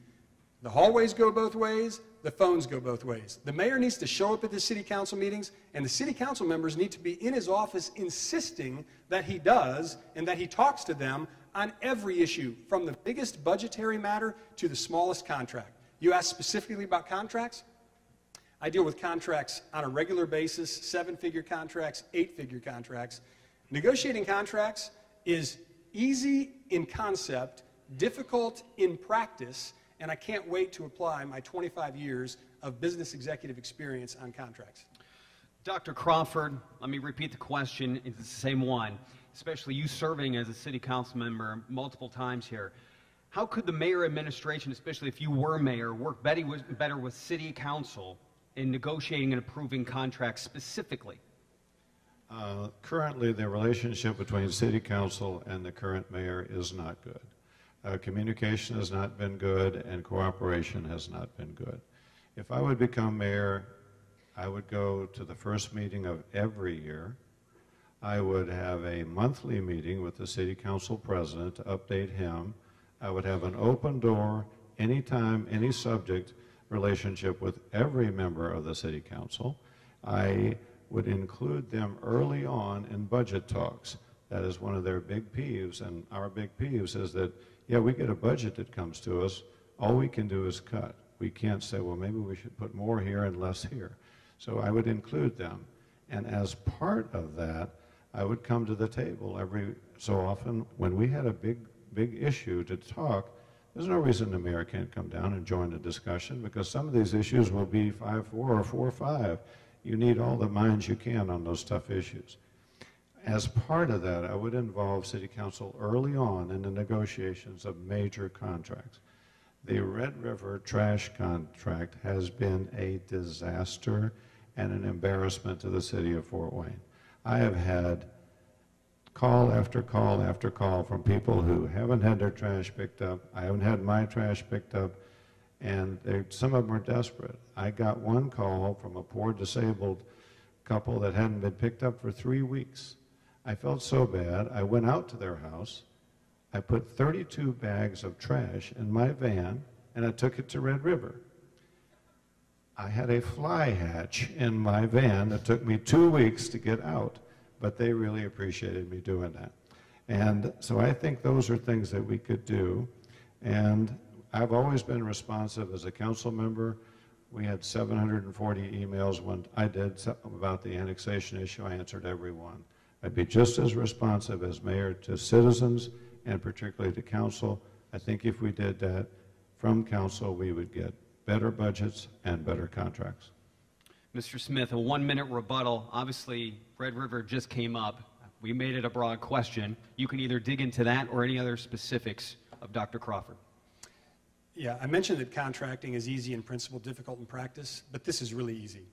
The hallways go both ways, the phones go both ways. The mayor needs to show up at the city council meetings, and the city council members need to be in his office insisting that he does and that he talks to them on every issue, from the biggest budgetary matter to the smallest contract. You asked specifically about contracts? I deal with contracts on a regular basis, 7-figure contracts, 8-figure contracts. Negotiating contracts is easy in concept, difficult in practice, and I can't wait to apply my 25 years of business executive experience on contracts. Dr. Crawford, let me repeat the question. It's the same one, especially you serving as a city council member multiple times here. How could the mayor administration, especially if you were mayor, work better with city council in negotiating and approving contracts specifically? Currently, the relationship between city council and the current mayor is not good. Communication has not been good, and cooperation has not been good. If I would become mayor, I would go to the first meeting of every year. I would have a monthly meeting with the city council president to update him. I would have an open door, anytime, any subject relationship with every member of the city council. I would include them early on in budget talks. That is one of their big peeves, and our big peeves is that, yeah, we get a budget that comes to us, all we can do is cut. We can't say, well, maybe we should put more here and less here. So I would include them. And as part of that, I would come to the table every so often when we had a big issue to talk. There's no reason the mayor can't come down and join the discussion, because some of these issues will be 5-4 or 4-5. You need all the minds you can on those tough issues. As part of that, I would involve city council early on in the negotiations of major contracts. The Red River trash contract has been a disaster and an embarrassment to the city of Fort Wayne. I have had call after call after call from people who haven't had their trash picked up. I haven't had my trash picked up, and some of them are desperate. I got one call from a poor disabled couple that hadn't been picked up for 3 weeks. I felt so bad, I went out to their house, I put 32 bags of trash in my van, and I took it to Red River. I had a fly hatch in my van that took me 2 weeks to get out, but they really appreciated me doing that. And so I think those are things that we could do. And I've always been responsive as a council member. We had 740 emails when I did about the annexation issue. I answered every one. I'd be just as responsive as mayor to citizens and particularly to council. I think if we did that from council, we would get better budgets and better contracts. Mr. Smith, a 1-minute rebuttal. Obviously, Red River just came up. We made it a broad question. You can either dig into that or any other specifics of Dr. Crawford. Yeah, I mentioned that contracting is easy in principle, difficult in practice, but this is really easy.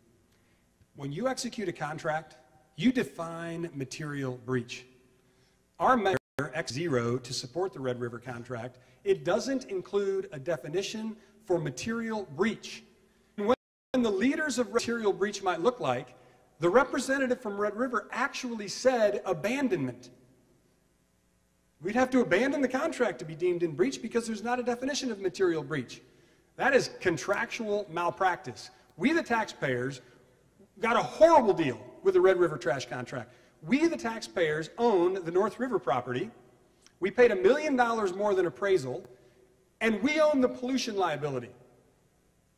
When you execute a contract, you define material breach. Our measure X0 to support the Red River contract, it doesn't include a definition for material breach. And when the leaders of material breach might look like, the representative from Red River actually said abandonment. We'd have to abandon the contract to be deemed in breach because there's not a definition of material breach. That is contractual malpractice. We, the taxpayers, got a horrible deal with the Red River trash contract. We, the taxpayers, own the North River property. We paid $1 million more than appraisal, and we own the pollution liability.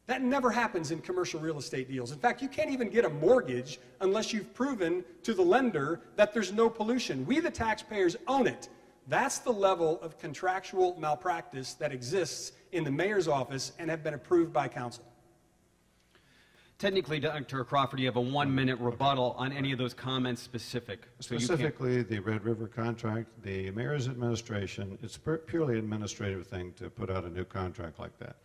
That never happens in commercial real estate deals. In fact, you can't even get a mortgage unless you've proven to the lender that there's no pollution. We, the taxpayers, own it. That's the level of contractual malpractice that exists in the mayor's office and have been approved by council. Technically, Dr. Crawford, you have a 1-minute rebuttal on any of those comments specific. Specifically, the Red River contract, the mayor's administration, it's a purely administrative thing to put out a new contract like that.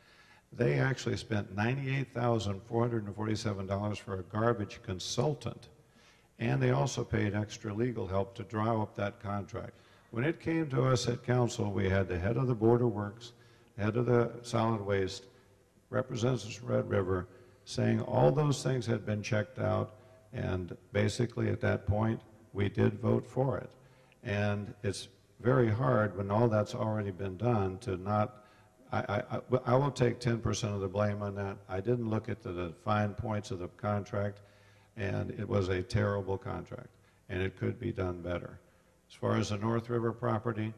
They actually spent $98,447 for a garbage consultant, and they also paid extra legal help to draw up that contract. When it came to us at council, we had the head of the Board of Works, head of the solid waste, representatives from Red River, saying all those things had been checked out, and basically at that point, we did vote for it. And it's very hard when all that's already been done to not, I will take 10% of the blame on that. I didn't look at the fine points of the contract, and it was a terrible contract, and it could be done better. As far as the North River property,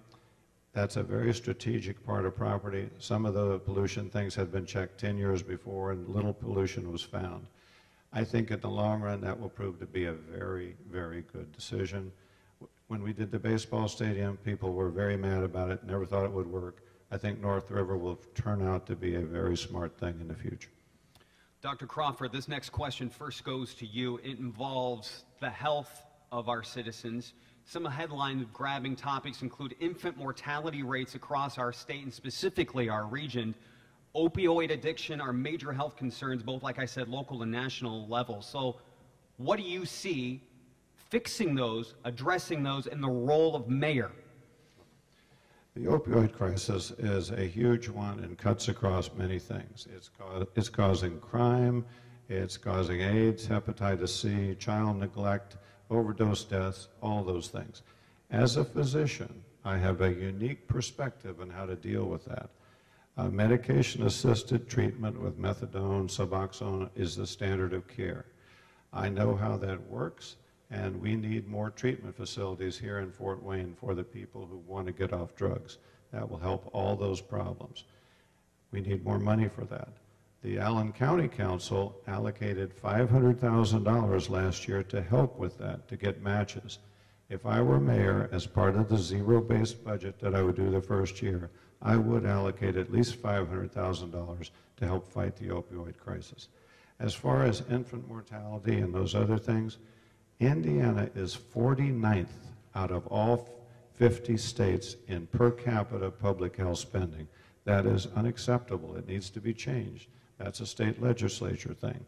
that's a very strategic part of property. Some of the pollution things had been checked 10 years before, and little pollution was found. I think in the long run, that will prove to be a very, very good decision. When we did the baseball stadium, people were very mad about it, never thought it would work. I think North River will turn out to be a very smart thing in the future. Dr. Crawford, this next question first goes to you. It involves the health of our citizens. Some headline-grabbing topics include infant mortality rates across our state and specifically our region, opioid addiction are major health concerns, both, like I said, local and national level. So what do you see fixing those, addressing those, and the role of mayor? The opioid crisis is a huge one and cuts across many things. It's causing crime, it's causing AIDS, hepatitis C, child neglect, overdose deaths, all those things. As a physician, I have a unique perspective on how to deal with that. Medication-assisted treatment with methadone, Suboxone is the standard of care. I know how that works, and we need more treatment facilities here in Fort Wayne for the people who want to get off drugs. That will help all those problems. We need more money for that. The Allen County Council allocated $500,000 last year to help with that, to get matches. If I were mayor, as part of the zero-based budget that I would do the first year, I would allocate at least $500,000 to help fight the opioid crisis. As far as infant mortality and those other things, Indiana is 49th out of all 50 states in per capita public health spending. That is unacceptable. It needs to be changed. That's a state legislature thing.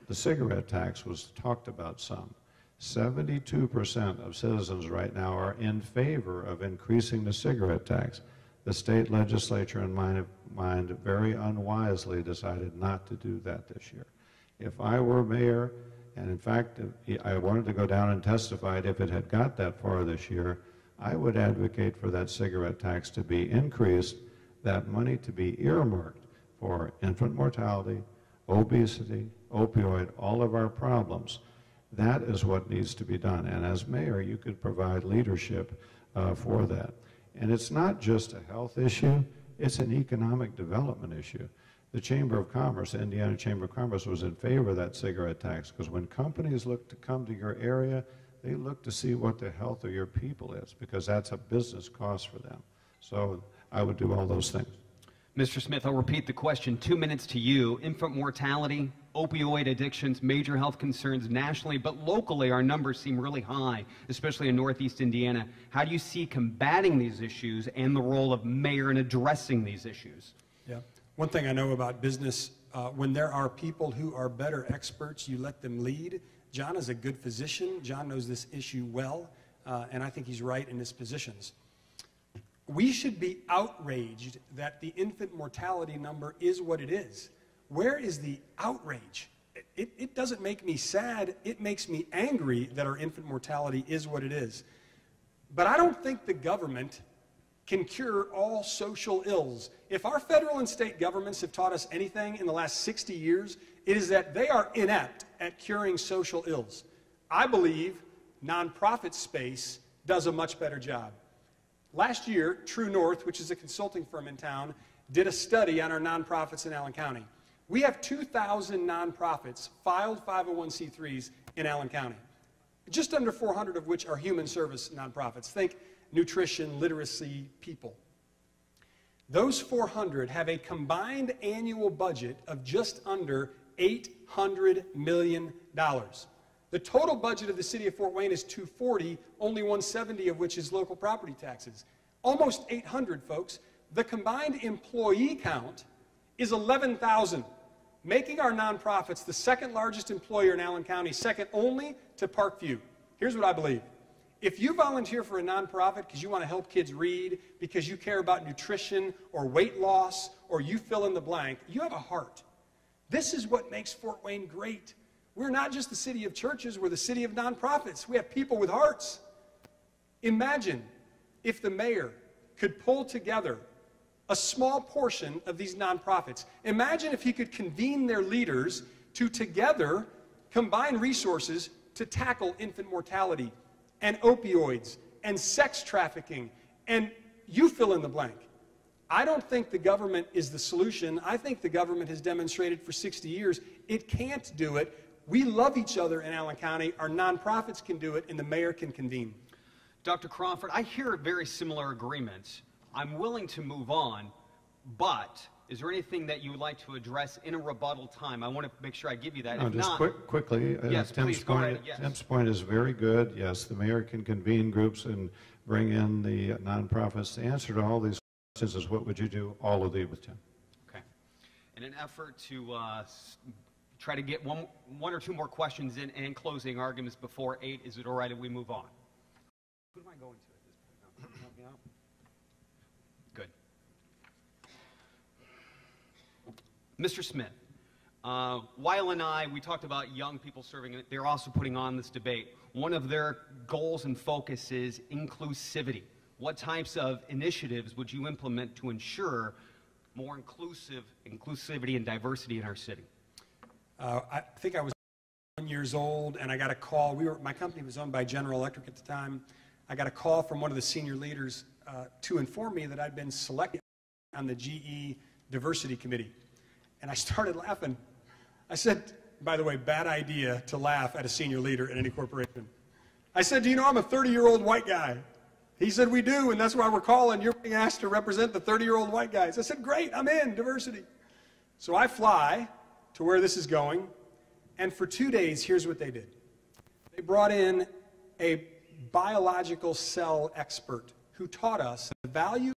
The cigarette tax was talked about some. 72% of citizens right now are in favor of increasing the cigarette tax. The state legislature, in my mind, very unwisely decided not to do that this year. If I were mayor, and in fact, I wanted to go down and testify if it had got that far this year, I would advocate for that cigarette tax to be increased, that money to be earmarked for infant mortality, obesity, opioid, all of our problems. That is what needs to be done. And as mayor, you could provide leadership for that. And it's not just a health issue, it's an economic development issue. The Chamber of Commerce, the Indiana Chamber of Commerce, was in favor of that cigarette tax because when companies look to come to your area, they look to see what the health of your people is because that's a business cost for them. So I would do all those things. Mr. Smith, I'll repeat the question. 2 minutes to you. Infant mortality, opioid addictions, major health concerns nationally, but locally our numbers seem really high, especially in Northeast Indiana. How do you see combating these issues and the role of mayor in addressing these issues? Yeah. One thing I know about business, when there are people who are better experts, you let them lead. John is a good physician. John knows this issue well, and I think he's right in his positions. We should be outraged that the infant mortality number is what it is. Where is the outrage? It doesn't make me sad. It makes me angry that our infant mortality is what it is. But I don't think the government can cure all social ills. If our federal and state governments have taught us anything in the last 60 years, It is that they are inept at curing social ills. I believe nonprofit space does a much better job. Last year, True North, which is a consulting firm in town, did a study on our nonprofits in Allen County. We have 2,000 nonprofits, filed 501c3s in Allen County, just under 400 of which are human service nonprofits. Think nutrition, literacy, people. Those 400 have a combined annual budget of just under $800 million. The total budget of the city of Fort Wayne is $240, only $170 of which is local property taxes. Almost 800, folks. The combined employee count is 11,000, making our nonprofits the second largest employer in Allen County, second only to Parkview. Here's what I believe. If you volunteer for a nonprofit because you want to help kids read, because you care about nutrition or weight loss, or you fill in the blank, you have a heart. This is what makes Fort Wayne great. We're not just the city of churches, we're the city of nonprofits. We have people with hearts. Imagine if the mayor could pull together a small portion of these nonprofits. Imagine if he could convene their leaders to together combine resources to tackle infant mortality and opioids and sex trafficking, and you fill in the blank. I don't think the government is the solution. I think the government has demonstrated for 60 years it can't do it. We love each other in Allen County. Our nonprofits can do it, and the mayor can convene. Dr. Crawford, I hear very similar agreements. I'm willing to move on, but is there anything that you would like to address in a rebuttal time? I want to make sure I give you that. No, if just not, quickly, yes, please, go ahead, yes. Tim's point is very good. Yes, the mayor can convene groups and bring in the nonprofits. The answer to all these questions is what would you do? All of these with Tim. Okay. In an effort to try to get one or two more questions in and closing arguments before 8, is it all right if we move on? Who am I going to at this point? No, can you help me out? Good. Mr. Smith, Weil and I, we talked about young people serving, and they're also putting on this debate. One of their goals and focus is inclusivity. What types of initiatives would you implement to ensure more inclusivity and diversity in our city? I think I was 1 year old, and I got a call. My company was owned by General Electric at the time. I got a call from one of the senior leaders to inform me that I'd been selected on the GE Diversity Committee. And I started laughing. I said, by the way, bad idea to laugh at a senior leader in any corporation. I said, do you know I'm a 30-year-old white guy? He said, we do, and that's why we're calling. You're being asked to represent the 30-year-old white guys. I said, great, I'm in, diversity. So I fly to where this is going, and for 2 days, here's what they did. They brought in a biological cell expert who taught us the value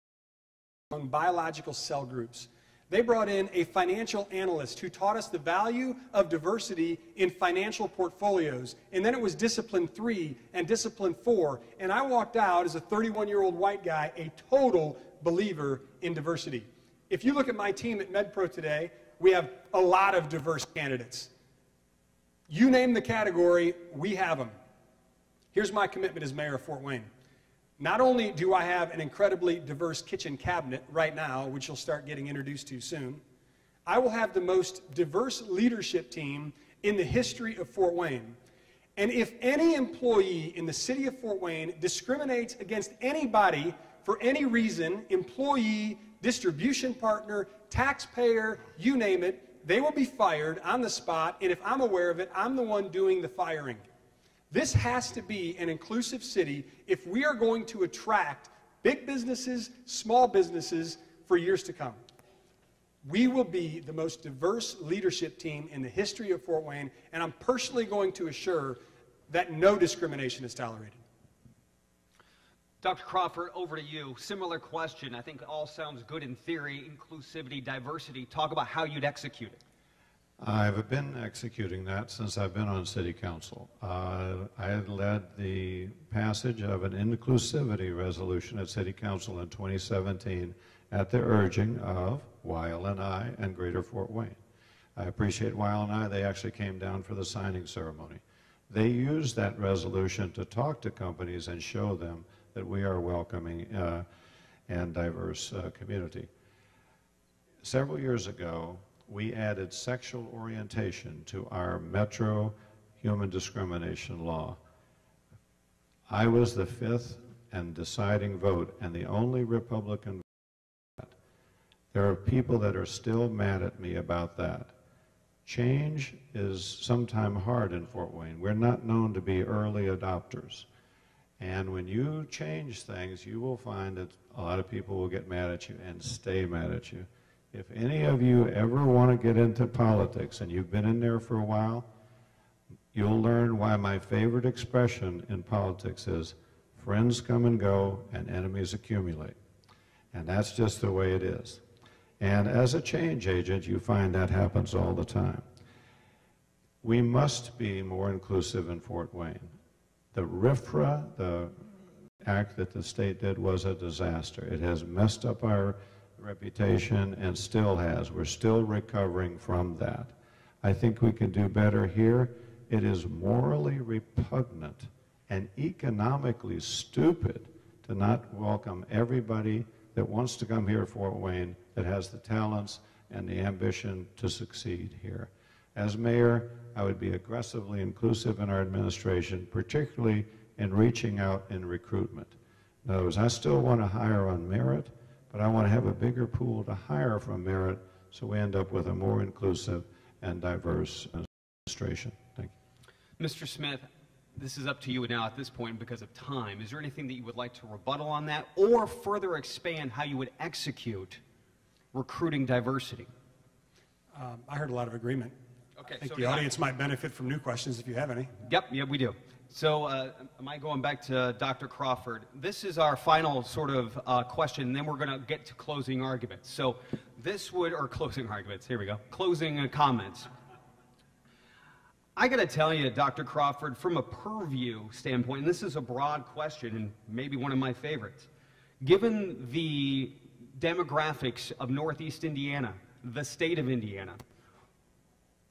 of biological cell groups. They brought in a financial analyst who taught us the value of diversity in financial portfolios. And then it was discipline 3 and discipline 4. And I walked out as a 31-year-old white guy, a total believer in diversity. If you look at my team at MedPro today, we have a lot of diverse candidates. You name the category, we have them. Here's my commitment as mayor of Fort Wayne. Not only do I have an incredibly diverse kitchen cabinet right now, which you'll start getting introduced to soon, I will have the most diverse leadership team in the history of Fort Wayne. And if any employee in the city of Fort Wayne discriminates against anybody for any reason, employee, distribution partner, taxpayer, you name it, they will be fired on the spot, and if I'm aware of it, I'm the one doing the firing. This has to be an inclusive city if we are going to attract big businesses, small businesses for years to come. We will be the most diverse leadership team in the history of Fort Wayne, and I'm personally going to assure that no discrimination is tolerated. Dr. Crawford, over to you. Similar question. I think it all sounds good in theory, inclusivity, diversity. Talk about how you'd execute it. I've been executing that since I've been on city council. I had led the passage of an inclusivity resolution at city council in 2017 at the urging of Weil and I and Greater Fort Wayne. I appreciate Weil and I. They actually came down for the signing ceremony. They used that resolution to talk to companies and show them that we are welcoming and diverse community. Several years ago, we added sexual orientation to our metro human discrimination law. I was the fifth and deciding vote and the only Republican. There are people that are still mad at me about that. Change is sometimes hard in Fort Wayne. We're not known to be early adopters. And when you change things, you will find that a lot of people will get mad at you and stay mad at you. If any of you ever want to get into politics and you've been in there for a while, you'll learn why my favorite expression in politics is, friends come and go and enemies accumulate. And that's just the way it is. And as a change agent, you find that happens all the time. We must be more inclusive in Fort Wayne. The RFRA, the act that the state did, was a disaster. It has messed up our reputation and still has. We're still recovering from that. I think we can do better here. It is morally repugnant and economically stupid to not welcome everybody that wants to come here to Fort Wayne, that has the talents and the ambition to succeed here. As mayor, I would be aggressively inclusive in our administration, particularly in reaching out in recruitment. In other words, I still want to hire on merit, but I want to have a bigger pool to hire from merit so we end up with a more inclusive and diverse administration. Thank you. Mr. Smith, this is up to you now at this point because of time. Is there anything that you would like to rebuttal on that or further expand how you would execute recruiting diversity? I heard a lot of agreement. Okay, I think so the audience might benefit from new questions if you have any. Yep, we do. So am I going back to Dr. Crawford? This is our final sort of question, and then we're going to get to closing arguments. So this would, or closing arguments, here we go, closing comments. I got to tell you, Dr. Crawford, from a purview standpoint, and this is a broad question and maybe one of my favorites, given the demographics of Northeast Indiana, the state of Indiana,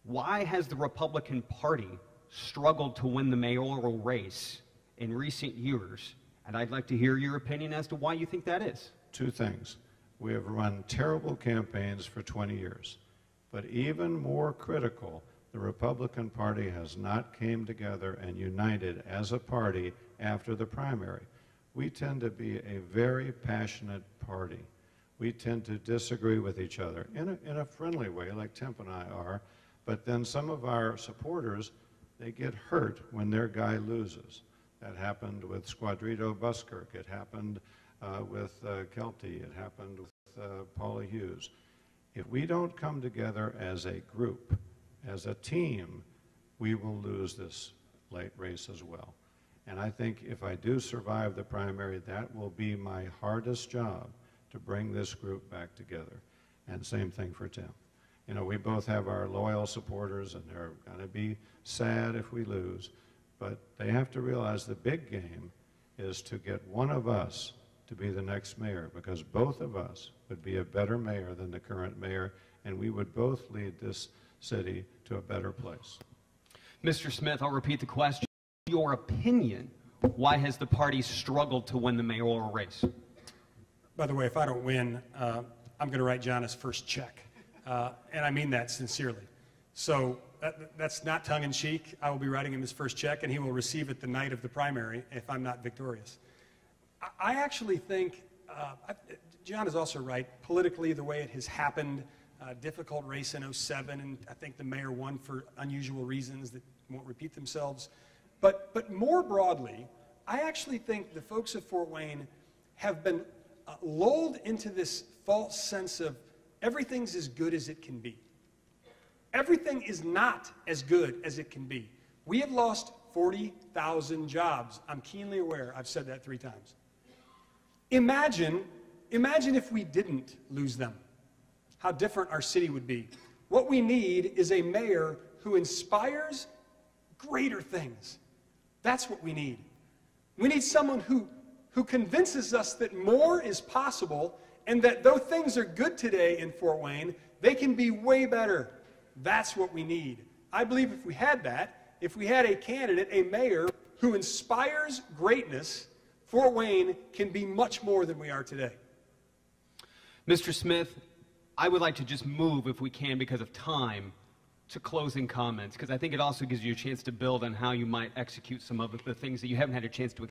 why has the Republican Party struggled to win the mayoral race in recent years? And I'd like to hear your opinion as to why you think that is. Two things. We have run terrible campaigns for 20 years, but even more critical, the Republican Party has not came together and united as a party after the primary. We tend to be a very passionate party. We tend to disagree with each other in a friendly way, like Temp and I are, but then some of our supporters, they get hurt when their guy loses. That happened with Squadrito Buskirk. It happened with Kelty. It happened with Paula Hughes. If we don't come together as a group, as a team, we will lose this late race as well. And I think if I do survive the primary, that will be my hardest job, to bring this group back together. And same thing for Tim. You know, we both have our loyal supporters, and they're going to be sad if we lose, but they have to realize the big game is to get one of us to be the next mayor, because both of us would be a better mayor than the current mayor, and we would both lead this city to a better place. Mr. Smith, I'll repeat the question. In your opinion, why has the party struggled to win the mayoral race? By the way, if I don't win, I'm going to write John his first check. And I mean that sincerely. So that's not tongue-in-cheek. I will be writing him his first check, and he will receive it the night of the primary if I'm not victorious. I actually think, John is also right, politically, the way it has happened, difficult race in '07, and I think the mayor won for unusual reasons that won't repeat themselves. But more broadly, I actually think the folks of Fort Wayne have been lulled into this false sense of everything's as good as it can be. Everything is not as good as it can be. We have lost 40,000 jobs. I'm keenly aware. I've said that 3 times. Imagine if we didn't lose them. How different our city would be. What we need is a mayor who inspires greater things. That's what we need. We need someone who convinces us that more is possible, and that though things are good today in Fort Wayne, they can be way better. That's what we need. I believe if we had that, if we had a candidate, a mayor, who inspires greatness, Fort Wayne can be much more than we are today. Mr. Smith, I would like to just move, if we can, because of time, to closing comments, because I think it also gives you a chance to build on how you might execute some of the things that you haven't had a chance to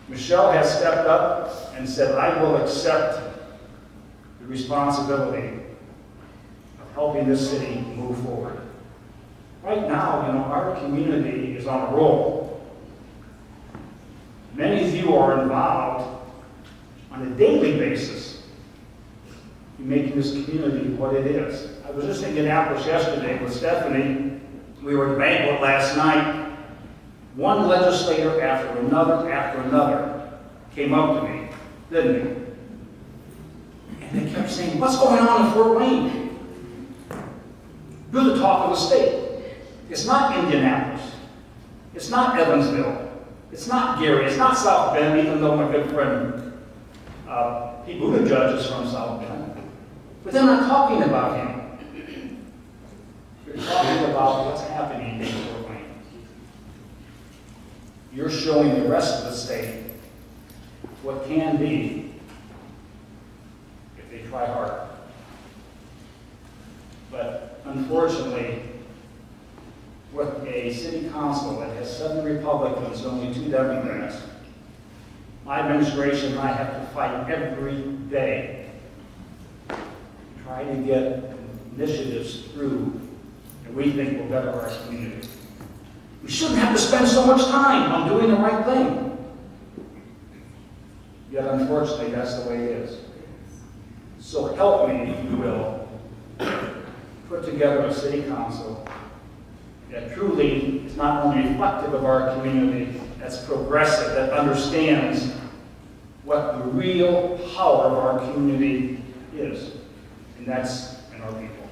Michelle has stepped up and said, I will accept the responsibility of helping this city move forward. Right now, our community is on a roll. Many of you are involved on a daily basis in making this community what it is. I was just in Indianapolis yesterday with Stephanie. We were at a banquet last night. One legislator after another came up to me, didn't they? And they kept saying, what's going on in Fort Wayne? You're the talk of the state. It's not Indianapolis. It's not Evansville. It's not Gary. It's not South Bend, even though my good friend Pete Buttigieg is from South Bend. But they're not talking about him. They're talking about what's happening in Fort Wayne. You're showing the rest of the state what can be if they try hard. But unfortunately, with a city council that has 7 Republicans and only 2 Democrats, my administration and I have to fight every day to try to get initiatives through that we think will better our community. We shouldn't have to spend so much time on doing the right thing. Yet, unfortunately, that's the way it is. So help me, if you will, put together a city council that truly is not only reflective of our community, that's progressive, that understands what the real power of our community is, and that's in our people.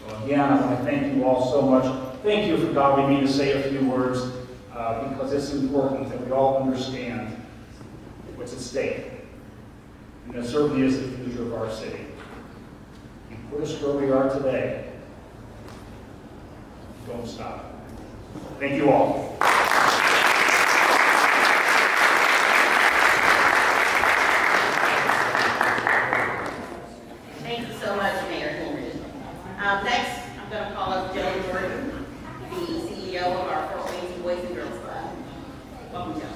So again, I want to thank you all so much. Thank you for allowing me to say a few words, because it's important that we all understand what's at stake. And that certainly is the future of our city. You put us where we are today. Don't stop. Thank you all. Thank you so much, Mayor Henry. Next, I'm going to call up Joe Jordan, the CEO of our Fort Wayne Boys and Girls Club. Welcome, Joe.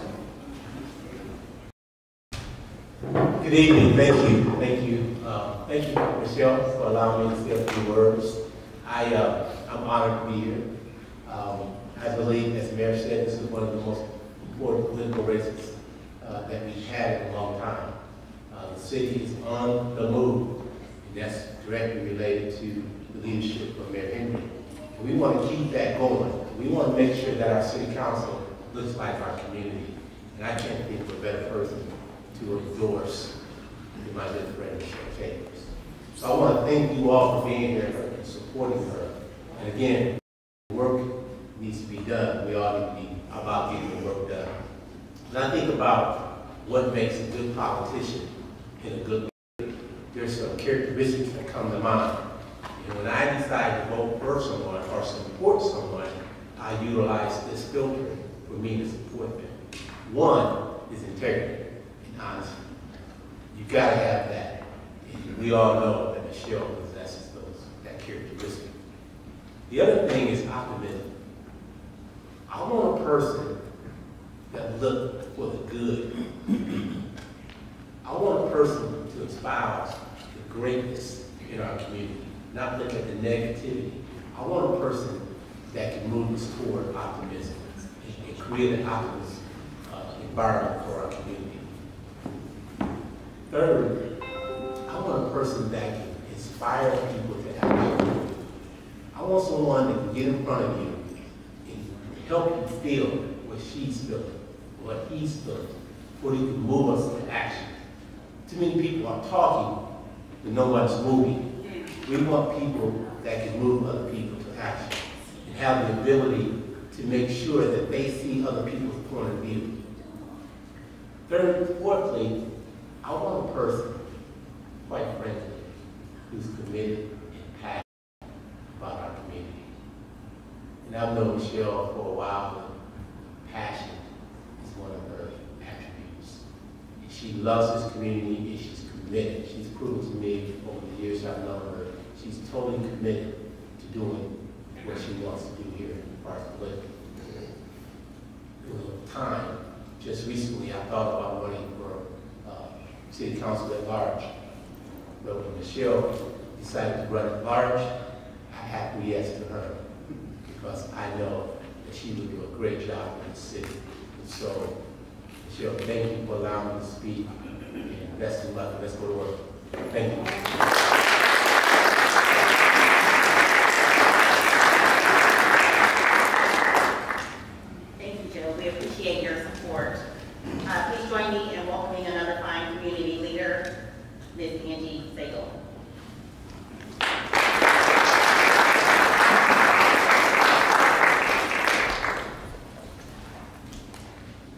Good evening. Thank you. Thank you. Thank you, Michelle, for allowing me to say a few words. I'm honored to be here. I believe, as Mayor said, this is one of the most important political races that we've had in a long time. The city is on the move, and that's directly related to the leadership of Mayor Henry. And we want to keep that going. We want to make sure that our city council looks like our community. And I can't think of a better person to endorse than my good friend Michelle Chambers. So I want to thank you all for being here and supporting her. And again, work needs to be done. We all need to be about getting the work done. When I think about what makes a good politician and a good leader, there's some characteristics that come to mind. And when I decide to vote for someone or support someone, I utilize this filter for me to support them. One is integrity and honesty. You've got to have that. And we all know that Michelle possesses that characteristic. The other thing is optimism. I want a person that looks for the good. I want a person to espouse the greatness in our community, not look at the negativity. I want a person that can move us toward optimism and create an optimist environment for our community. Third, I want a person that can inspire people to action. I want someone that can get in front of you and help you feel what she's feeling, what he's feeling, before you can move us to action. Too many people are talking, but no one's moving. We want people that can move other people to action and have the ability to make sure that they see other people's point of view. Third, fourthly, I want a person, quite frankly, who's committed and passionate about our community. And I've known Michelle for a while, but passion is one of her attributes. And she loves this community and she's committed. She's proven to me over the years I've known her, she's totally committed to doing what she wants to do here in Park Lake. Time just recently I thought about running for city council at large. But when Michelle decided to run at large, I acquiesced to her because I know that she would do a great job in the city. And so, Michelle, thank you for allowing me to speak, and best of luck. Let's go to work. Thank you. Thank you, Joe. We appreciate your support. Please join me in welcoming another fine community leader, Ms. Angie Sagel.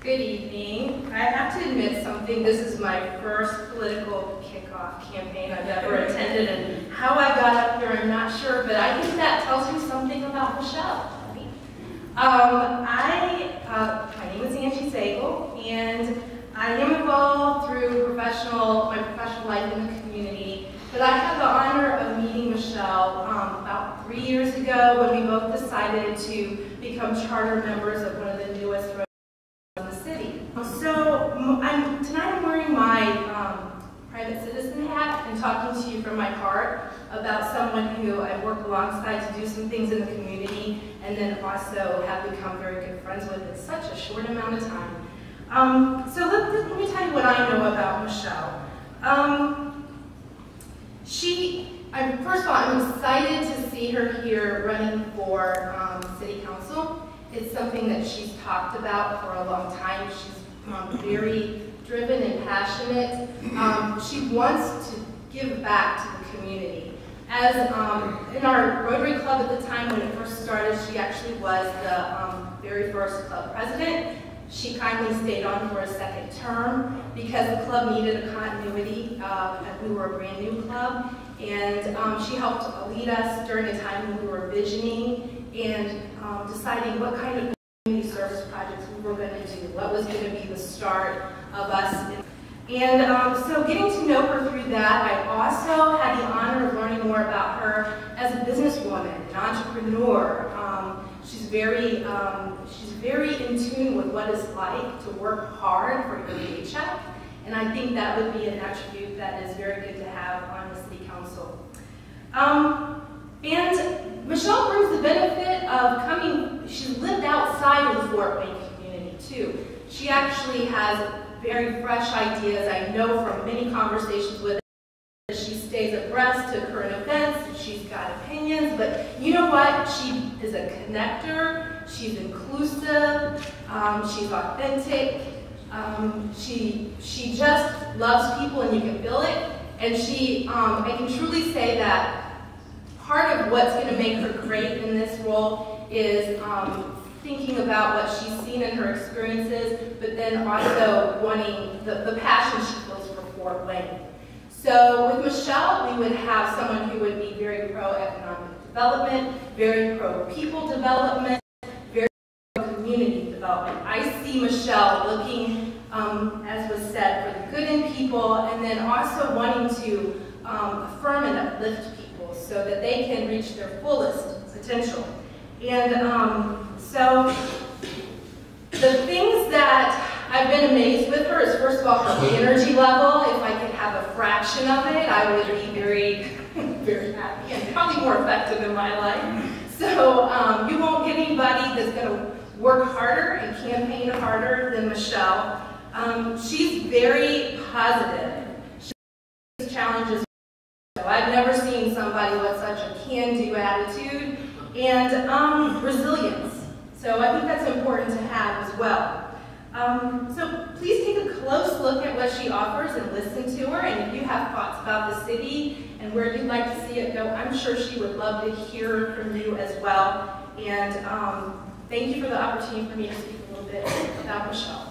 Good evening. I have to admit something. This is my first political kickoff campaign I've ever attended, and how I got up here, I'm not sure, but I think that tells you something about Michelle. My name is Angie Sagel, and I am involved through my professional life in the community, but I had the honor of meeting Michelle about 3 years ago when we both decided to become charter members of one of the newest in the city. So tonight I'm wearing my private citizen hat and talking to you from my heart about someone who I've worked alongside to do some things in the community and then also have become very good friends with in such a short amount of time. So let me tell you what I know about Michelle. First of all, I'm excited to see her here running for city council. It's something that she's talked about for a long time. She's very driven and passionate. She wants to give back to the community. As in our Rotary Club at the time when it first started, she actually was the very first club president. She kindly stayed on for a second term because the club needed a continuity. We were a brand new club, and she helped lead us during a time when we were visioning and deciding what kind of community service projects we were going to do, what was going to be the start of us. And so getting to know her through that, I also had the honor of learning more about her as a businesswoman, an entrepreneur. She's very in tune with what it's like to work hard for your paycheck, and I think that would be an attribute that is very good to have on the city council. And Michelle brings the benefit of she's lived outside of the Fort Wayne community too. She actually has very fresh ideas. I know from many conversations with her, she stays abreast to current events, she's got opinions, but you know what? She is a connector, she's inclusive, she's authentic, she just loves people and you can feel it, and I can truly say that part of what's going to make her great in this role is thinking about what she's seen in her experiences, but then also wanting the passion she feels for Fort Wayne. So with Michelle, we would have someone who would be very pro-economic development, very pro-people development, very pro-community development. I see Michelle looking, as was said, for the good in people, and then also wanting to affirm and uplift people so that they can reach their fullest potential. And so the things that I've been amazed with her is, first of all, her energy level. If I could have a fraction of it, I would be very, very happy and probably more effective in my life. So you won't get anybody that's going to work harder and campaign harder than Michelle. She's very positive. She faces challenges. I've never seen somebody with such a can-do attitude and resilience. So I think that's important to have as well. So please take a close look at what she offers and listen to her. And if you have thoughts about the city and where you'd like to see it go, I'm sure she would love to hear from you as well. And thank you for the opportunity for me to speak a little bit about Michelle.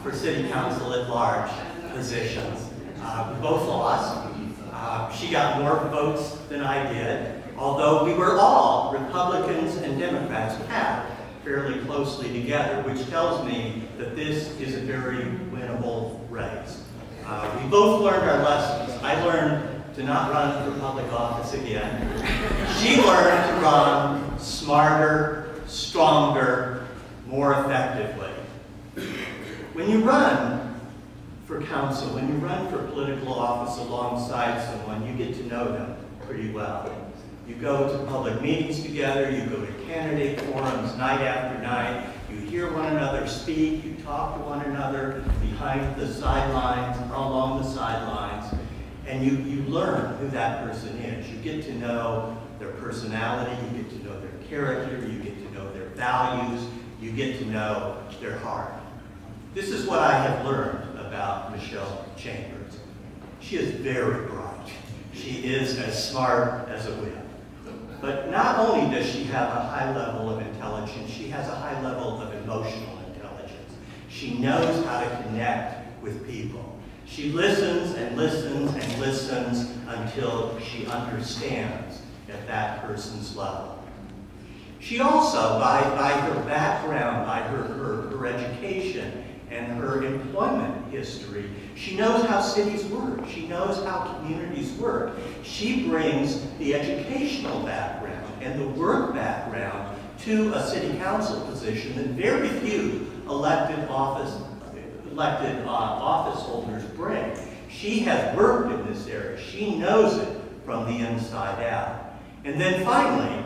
for city council at large positions. We both lost. She got more votes than I did, although we were all, Republicans and Democrats, packed fairly closely together, which tells me that this is a very winnable race. We both learned our lessons. I learned to not run for public office again. She learned to run smarter, stronger, more effectively. When you run for council, when you run for political office alongside someone, you get to know them pretty well. You go to public meetings together, you go to candidate forums night after night, you hear one another speak, you talk to one another behind the sidelines, along the sidelines, and you learn who that person is. You get to know their personality, you get to know their character, you get to know their values, you get to know their heart. This is what I have learned about Michelle Chambers. She is very bright. She is as smart as a whip. But not only does she have a high level of intelligence, she has a high level of emotional intelligence. She knows how to connect with people. She listens and listens and listens until she understands at that person's level. She also, by her background, by her education, and her employment history, she knows how cities work. She knows how communities work. She brings the educational background and the work background to a city council position that very few elected office holders bring. She has worked in this area. She knows it from the inside out. And then finally,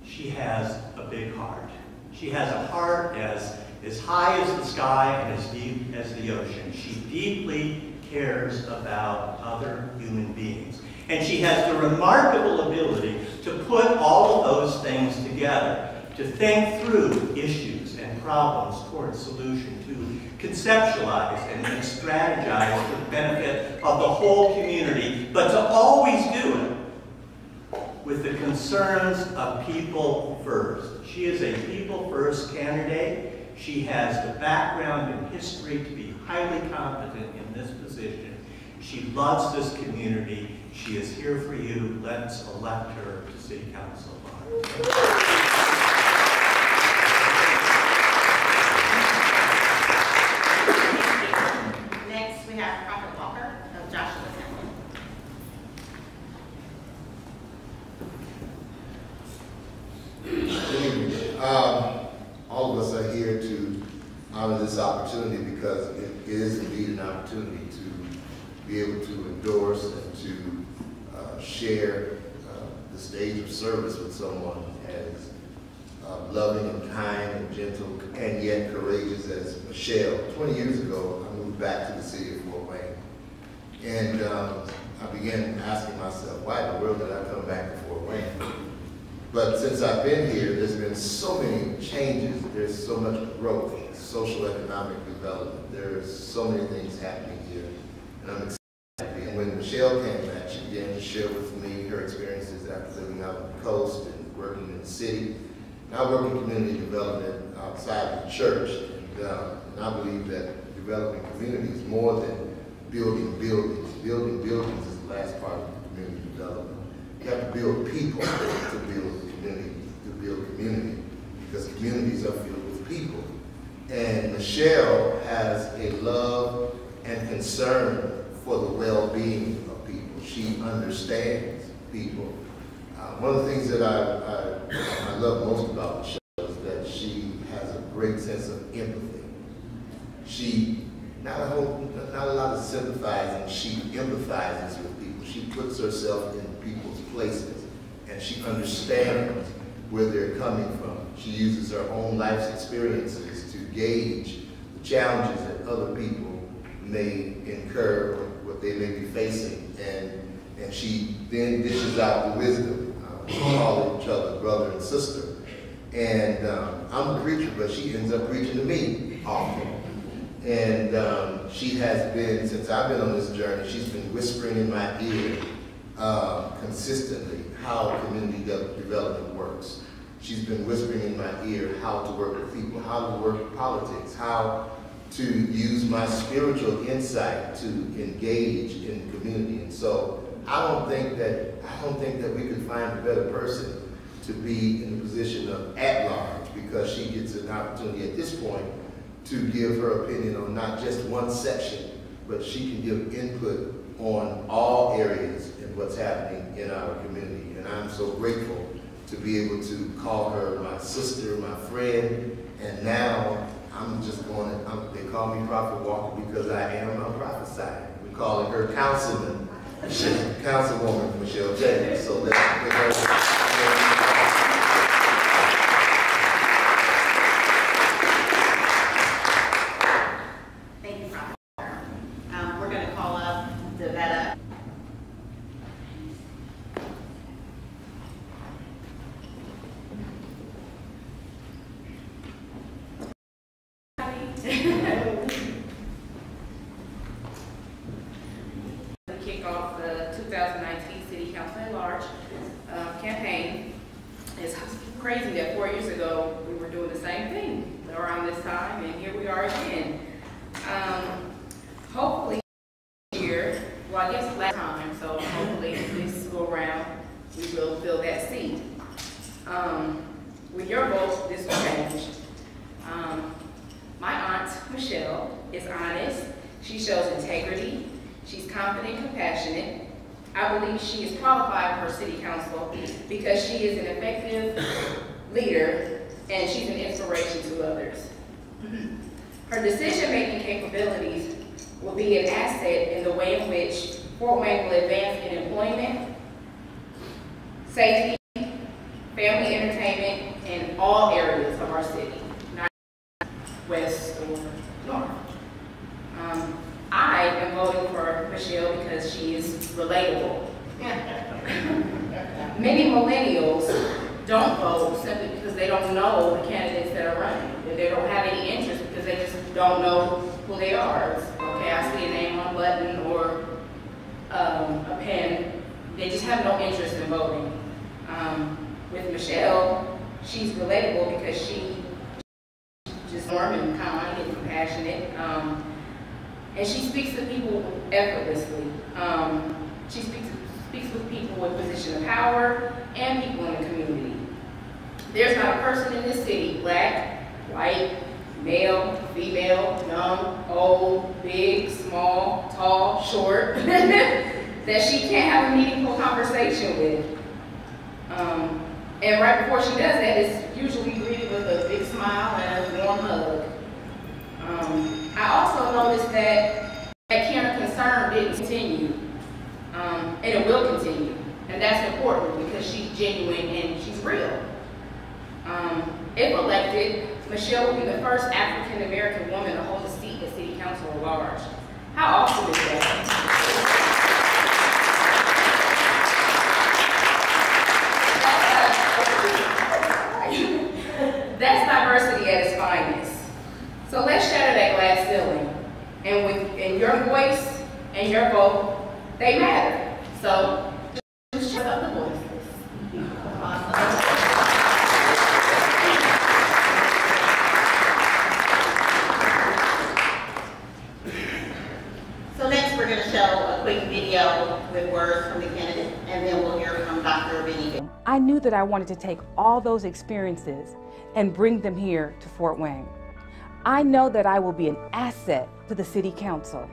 she has a big heart. She has a heart as high as the sky and as deep as the ocean. She deeply cares about other human beings. And she has the remarkable ability to put all of those things together, to think through issues and problems towards solution, to conceptualize and strategize for the benefit of the whole community, but to always do it with the concerns of people first. She is a people first candidate. She has the background and history to be highly competent in this position. She loves this community. She is here for you. Let's elect her to City Council. Next, we have Prophet Walker of Joshua Assembly. Good evening. All of us are here to honor this opportunity because it is indeed an opportunity to be able to endorse and to share the stage of service with someone as loving and kind and gentle and yet courageous as Michelle. 20 years ago, I moved back to the city of Fort Wayne. And I began asking myself, why in the world did I come back to Fort Wayne? But since I've been here, there's been so many changes. There's so much growth, social economic development. There's so many things happening here. And I'm excited. And when Michelle came back, she began to share with me her experiences after living out on the coast and working in the city. And I work in community development outside the church. And I believe that developing community is more than building buildings. Building buildings is the last part of community development. You have to build people to build community, because communities are filled with people. And Michelle has a love and concern for the well-being of people. She understands people. One of the things that I love most about Michelle is that she has a great sense of empathy. She, not a lot of sympathizing, she empathizes with people. She puts herself in people's places, and she understands where they're coming from. She uses her own life's experiences to gauge the challenges that other people may incur, or what they may be facing, and she then dishes out the wisdom. We call each other brother and sister. And I'm a preacher, but she ends up preaching to me often. And she has been, since I've been on this journey, she's been whispering in my ear consistently how community development works. She's been whispering in my ear how to work with people, how to work with politics, how to use my spiritual insight to engage in the community. And so I don't think that we could find a better person to be in the position of at-large, because she gets an opportunity at this point to give her opinion on not just one section, but she can give input on all areas in what's happening in our community. And I'm so grateful to be able to call her my sister, my friend, and now I'm just going to, they call me Prophet Walker because I am a prophesied. We're calling her Councilwoman Michelle James. So let's give her. Thank you, Prophet. We're going to call up Devetta. We kick off the 2019 City Council at Large campaign. It's crazy that 4 years ago we were doing the same thing around this time, and here we are again. Hopefully this year, well, I guess last time, so hopefully this go around we will fill that seat. With your vote, this will change. My aunt, Michelle, is honest. She shows integrity. She's confident and compassionate. I believe she is qualified for city council because she is an effective leader and she's an inspiration to others. Her decision-making capabilities will be an asset in the way in which Fort Wayne will advance in employment, safety, family entertainment, in all areas of our city, not west or north. I am voting for Michelle because she is relatable. Many millennials don't vote simply because they don't know the candidates that are running. They don't have any interest because they just don't know who they are. It's, okay, I see a name on a button or a pen. They just have no interest in voting. With Michelle, she's relatable because she's just warm and kind and compassionate. And she speaks to people effortlessly. She speaks with people in position of power and people in the community. There's not a person in this city, black, white, male, female, young, old, big, small, tall, short, that she can't have a meaningful conversation with. And right before she does that, it's usually greeted with a big smile and a warm hug. I also noticed that care and concern didn't continue, and it will continue. And that's important because she's genuine and she's real. If elected, Michelle will be the first African American woman to hold a seat at City Council at Large. How awesome is that? That's diversity at its finest. So let's shatter that glass ceiling. And your voice and your vote, they matter. So just shut up the voices. So next we're going to show a quick video with words from the candidate, and then we'll hear from Dr. Benny. I knew that I wanted to take all those experiences and bring them here to Fort Wayne. I know that I will be an asset to the City Council.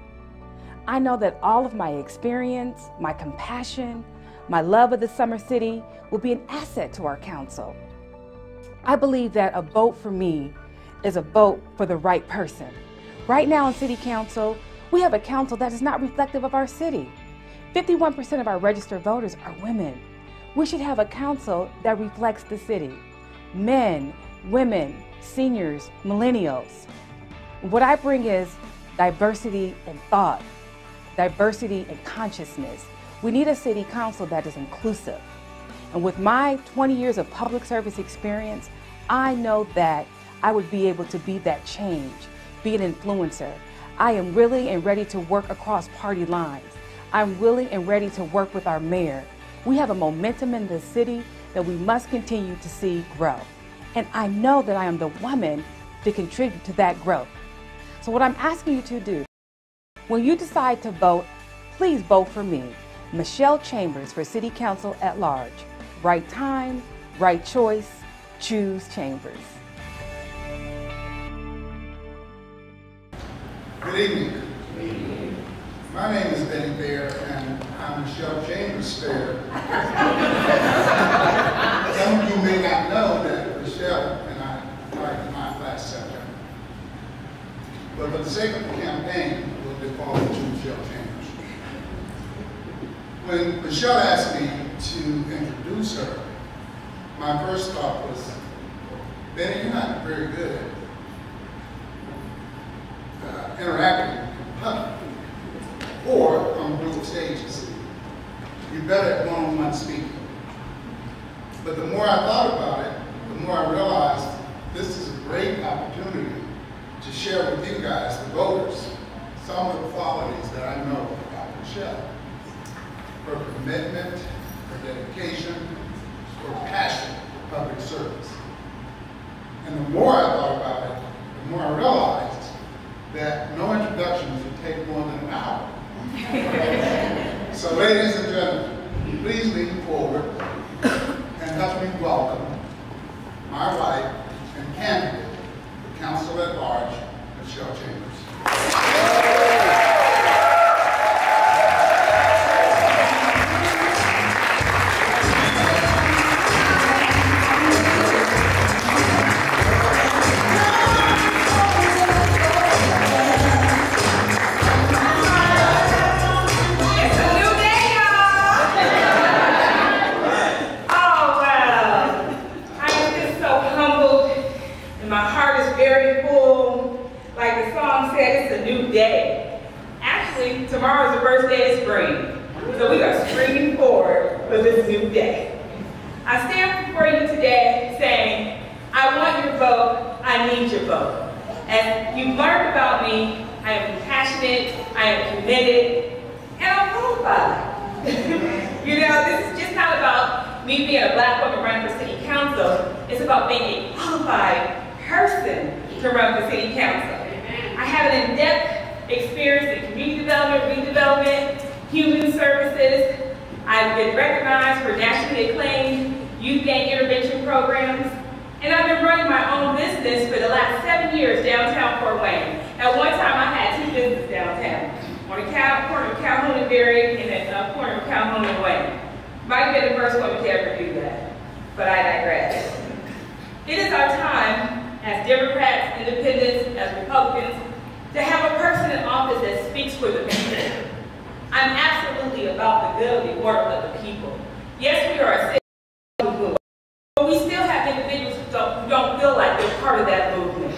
I know that all of my experience, my compassion, my love of the Summer City will be an asset to our council. I believe that a vote for me is a vote for the right person. Right now in City Council, we have a council that is not reflective of our city. 51% of our registered voters are women. We should have a council that reflects the city. Men, women, seniors, millennials. What I bring is diversity in thought, diversity in consciousness. We need a city council that is inclusive. And with my 20 years of public service experience, I know that I would be able to be that change, be an influencer. I am willing and ready to work across party lines. I'm willing and ready to work with our mayor. We have a momentum in the city that we must continue to see grow. And I know that I am the woman to contribute to that growth. So what I'm asking you to do, when you decide to vote, please vote for me. Michelle Chambers for City Council at Large. Right time, right choice, choose Chambers. Good evening. My name is Benny Bear, and I'm Michelle Chambers' Bear. Some of you may not know that Michelle and I tried to my last September. But for the sake of the campaign, we'll default to Michelle Chambers. When Michelle asked me to introduce her, my first thought was, Benny, you're not very good at interacting in public or on group stages. You're better at one-on-one speaking. But the more I thought about it, the more I realized this is a great opportunity to share with you guys, the voters, some of the qualities that I know about Michelle. Her commitment, her dedication, her passion for public service. And the more I thought about it, the more I realized that no introductions would take more than an hour. So ladies and gentlemen, please lean forward and help me welcome my wife and candidate for council at large, Michelle Chambers. Tomorrow is the first day of spring, so we are springing forward for this new day. I stand before you today saying, I want your vote, I need your vote. As you've learned about me, I am passionate, I am committed, and I'm qualified. You know, this is just not about me being a black woman running for city council, it's about being a qualified person to run for city council. I have an in-depth experience in community development, redevelopment, human services. I've been recognized for nationally acclaimed youth gang intervention programs. And I've been running my own business for the last 7 years downtown Fort Wayne. At one time, I had 2 businesses downtown, on the corner of Calhoun and Berry and at the corner of Calhoun and Wayne. Might have been the first woman to ever do that, but I digress. It is our time as Democrats, Independents, as Republicans, to have a person in office that speaks for the people. I'm absolutely about the good of the order of the people. Yes, we are a city movement, but we still have individuals who don't feel like they're part of that movement.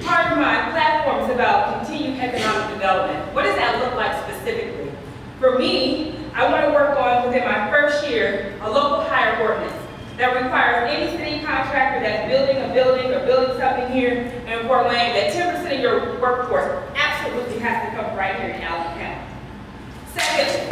Part of my platform is about continued economic development. What does that look like specifically? For me, I want to work on, within my first year, a local hire ordinance that requires any city contractor that's building a building or building something here in Fort Wayne that 10% of your workforce absolutely has to come right here in Allen County. Secondly,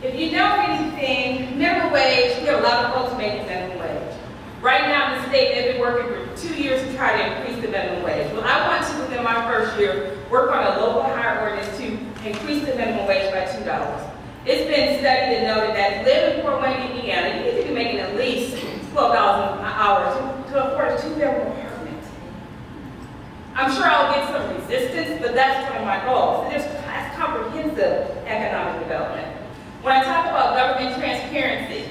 if you know anything, minimum wage, we have a lot of folks making minimum wage. Right now in the state, they've been working for 2 years to try to increase the minimum wage. Well, I want to, within my first year, work on a local hire ordinance to increase the minimum wage by $2. It's been studied and noted that live in Fort Wayne, Indiana, you need to be making at least $12 an hour to afford a 2-bedroom apartment. I'm sure I'll get some resistance, but that's one of my goals. So that's comprehensive economic development. When I talk about government transparency,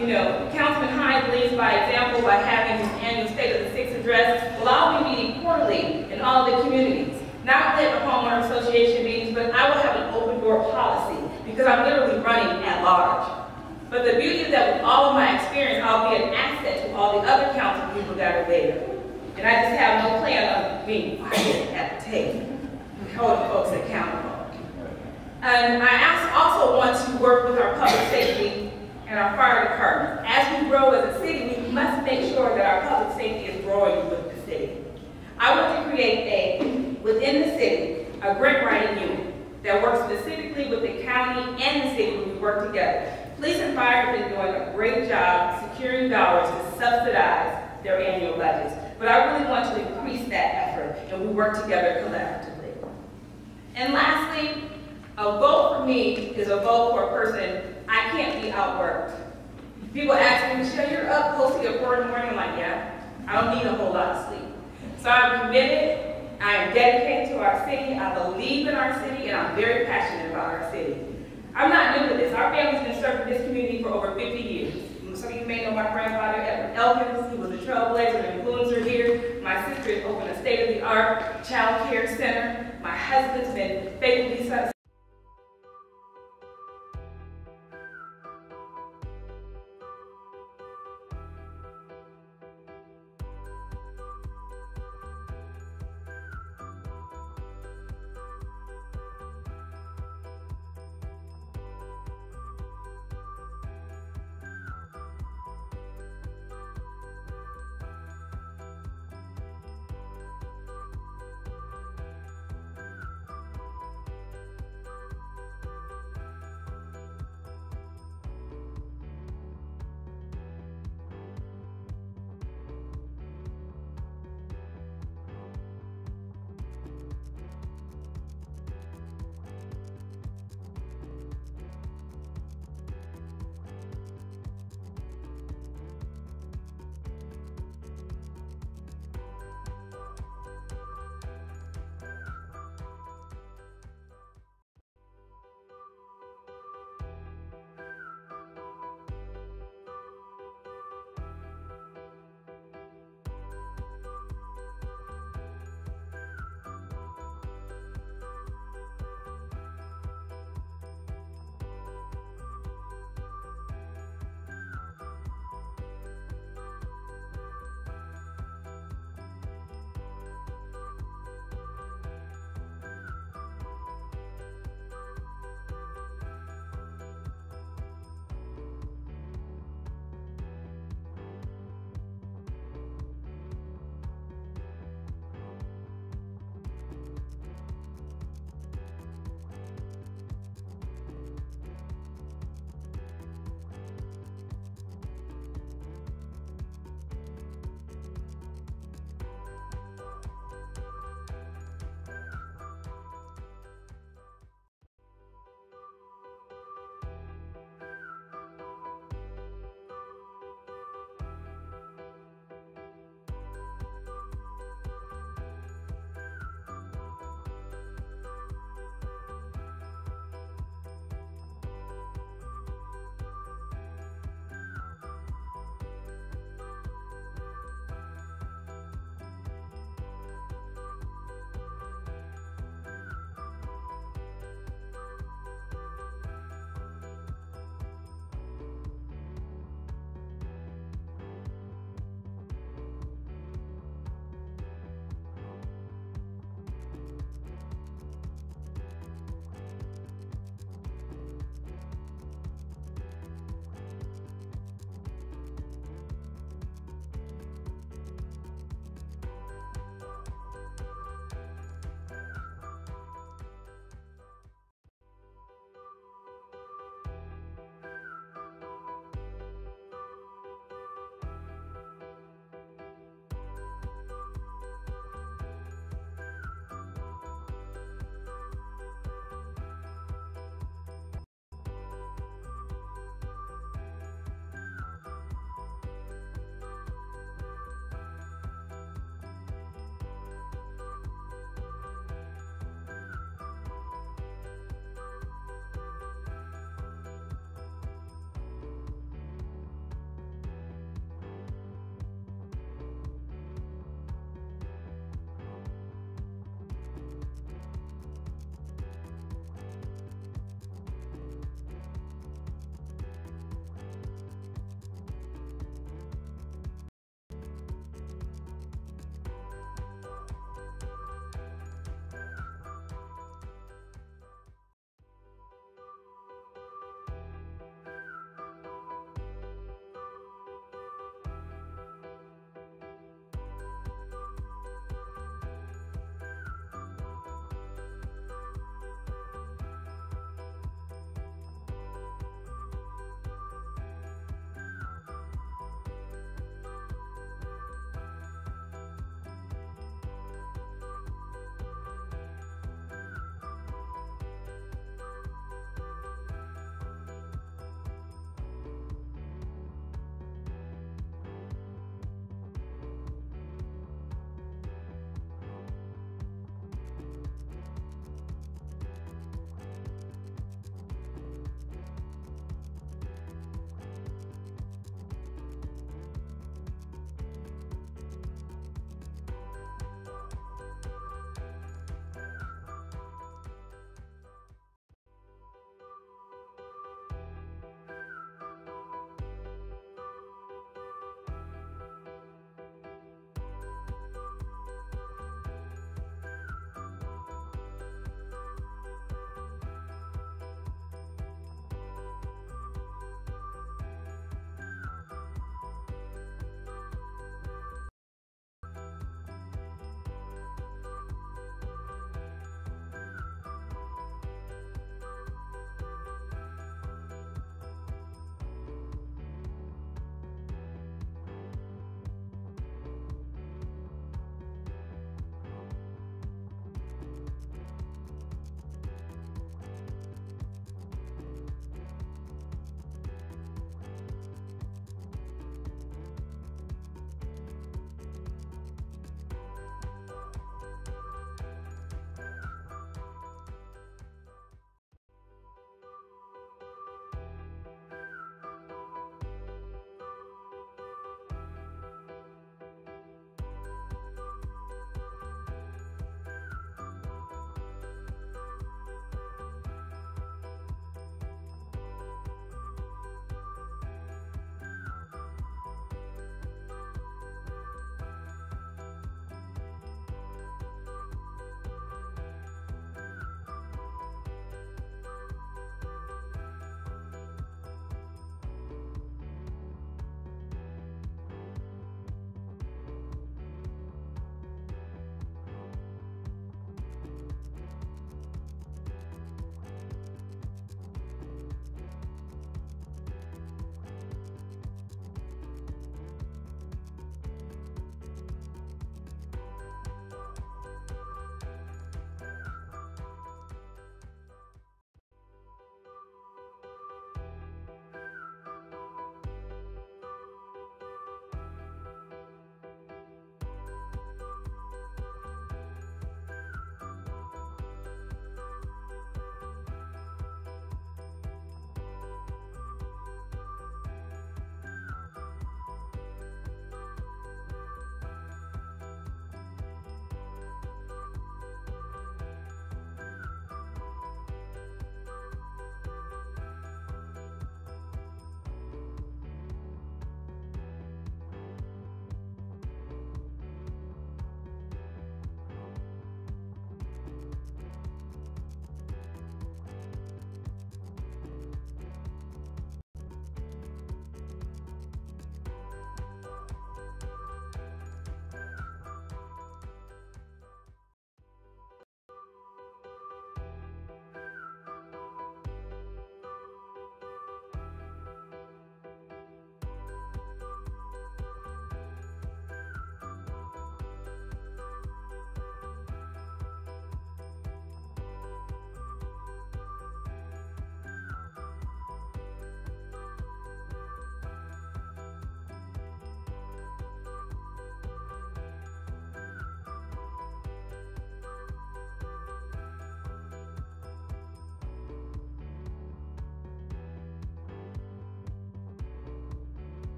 you know, Councilman Hines leads by example by having his annual State of the Six address. Well, I'll be meeting quarterly in all the communities. Not only at the homeowner association meetings, but I will have an open door policy because I'm literally running at large. But the beauty is that with all of my experience, I'll be an asset to all the other council people that are there. And I just have no plan of being quiet at the table, holding folks accountable. And I also want to work with our public safety and our fire department. As we grow as a city, we must make sure that our public safety is growing with the city. I want to create within the city, a grant writing unit that works specifically with the county and the city when we work together. Police and fire have been doing a great job securing dollars to subsidize their annual budgets. But I really want to increase that effort, and we work together collaboratively. And lastly, a vote for me is a vote for a person I can't be outworked. People ask me, Michelle, you're up close to your 4 in the morning. I'm like, yeah, I don't need a whole lot of sleep. So I'm committed, I am dedicated to our city, I believe in our city, and I'm very passionate about our city. I'm not new to this. Our family's been serving this community for over 50 years. Some of you may know my grandfather, Edward Elkins. He was a trailblazer and influencer here. My sister has opened a state-of-the-art child care center. My husband's been faithfully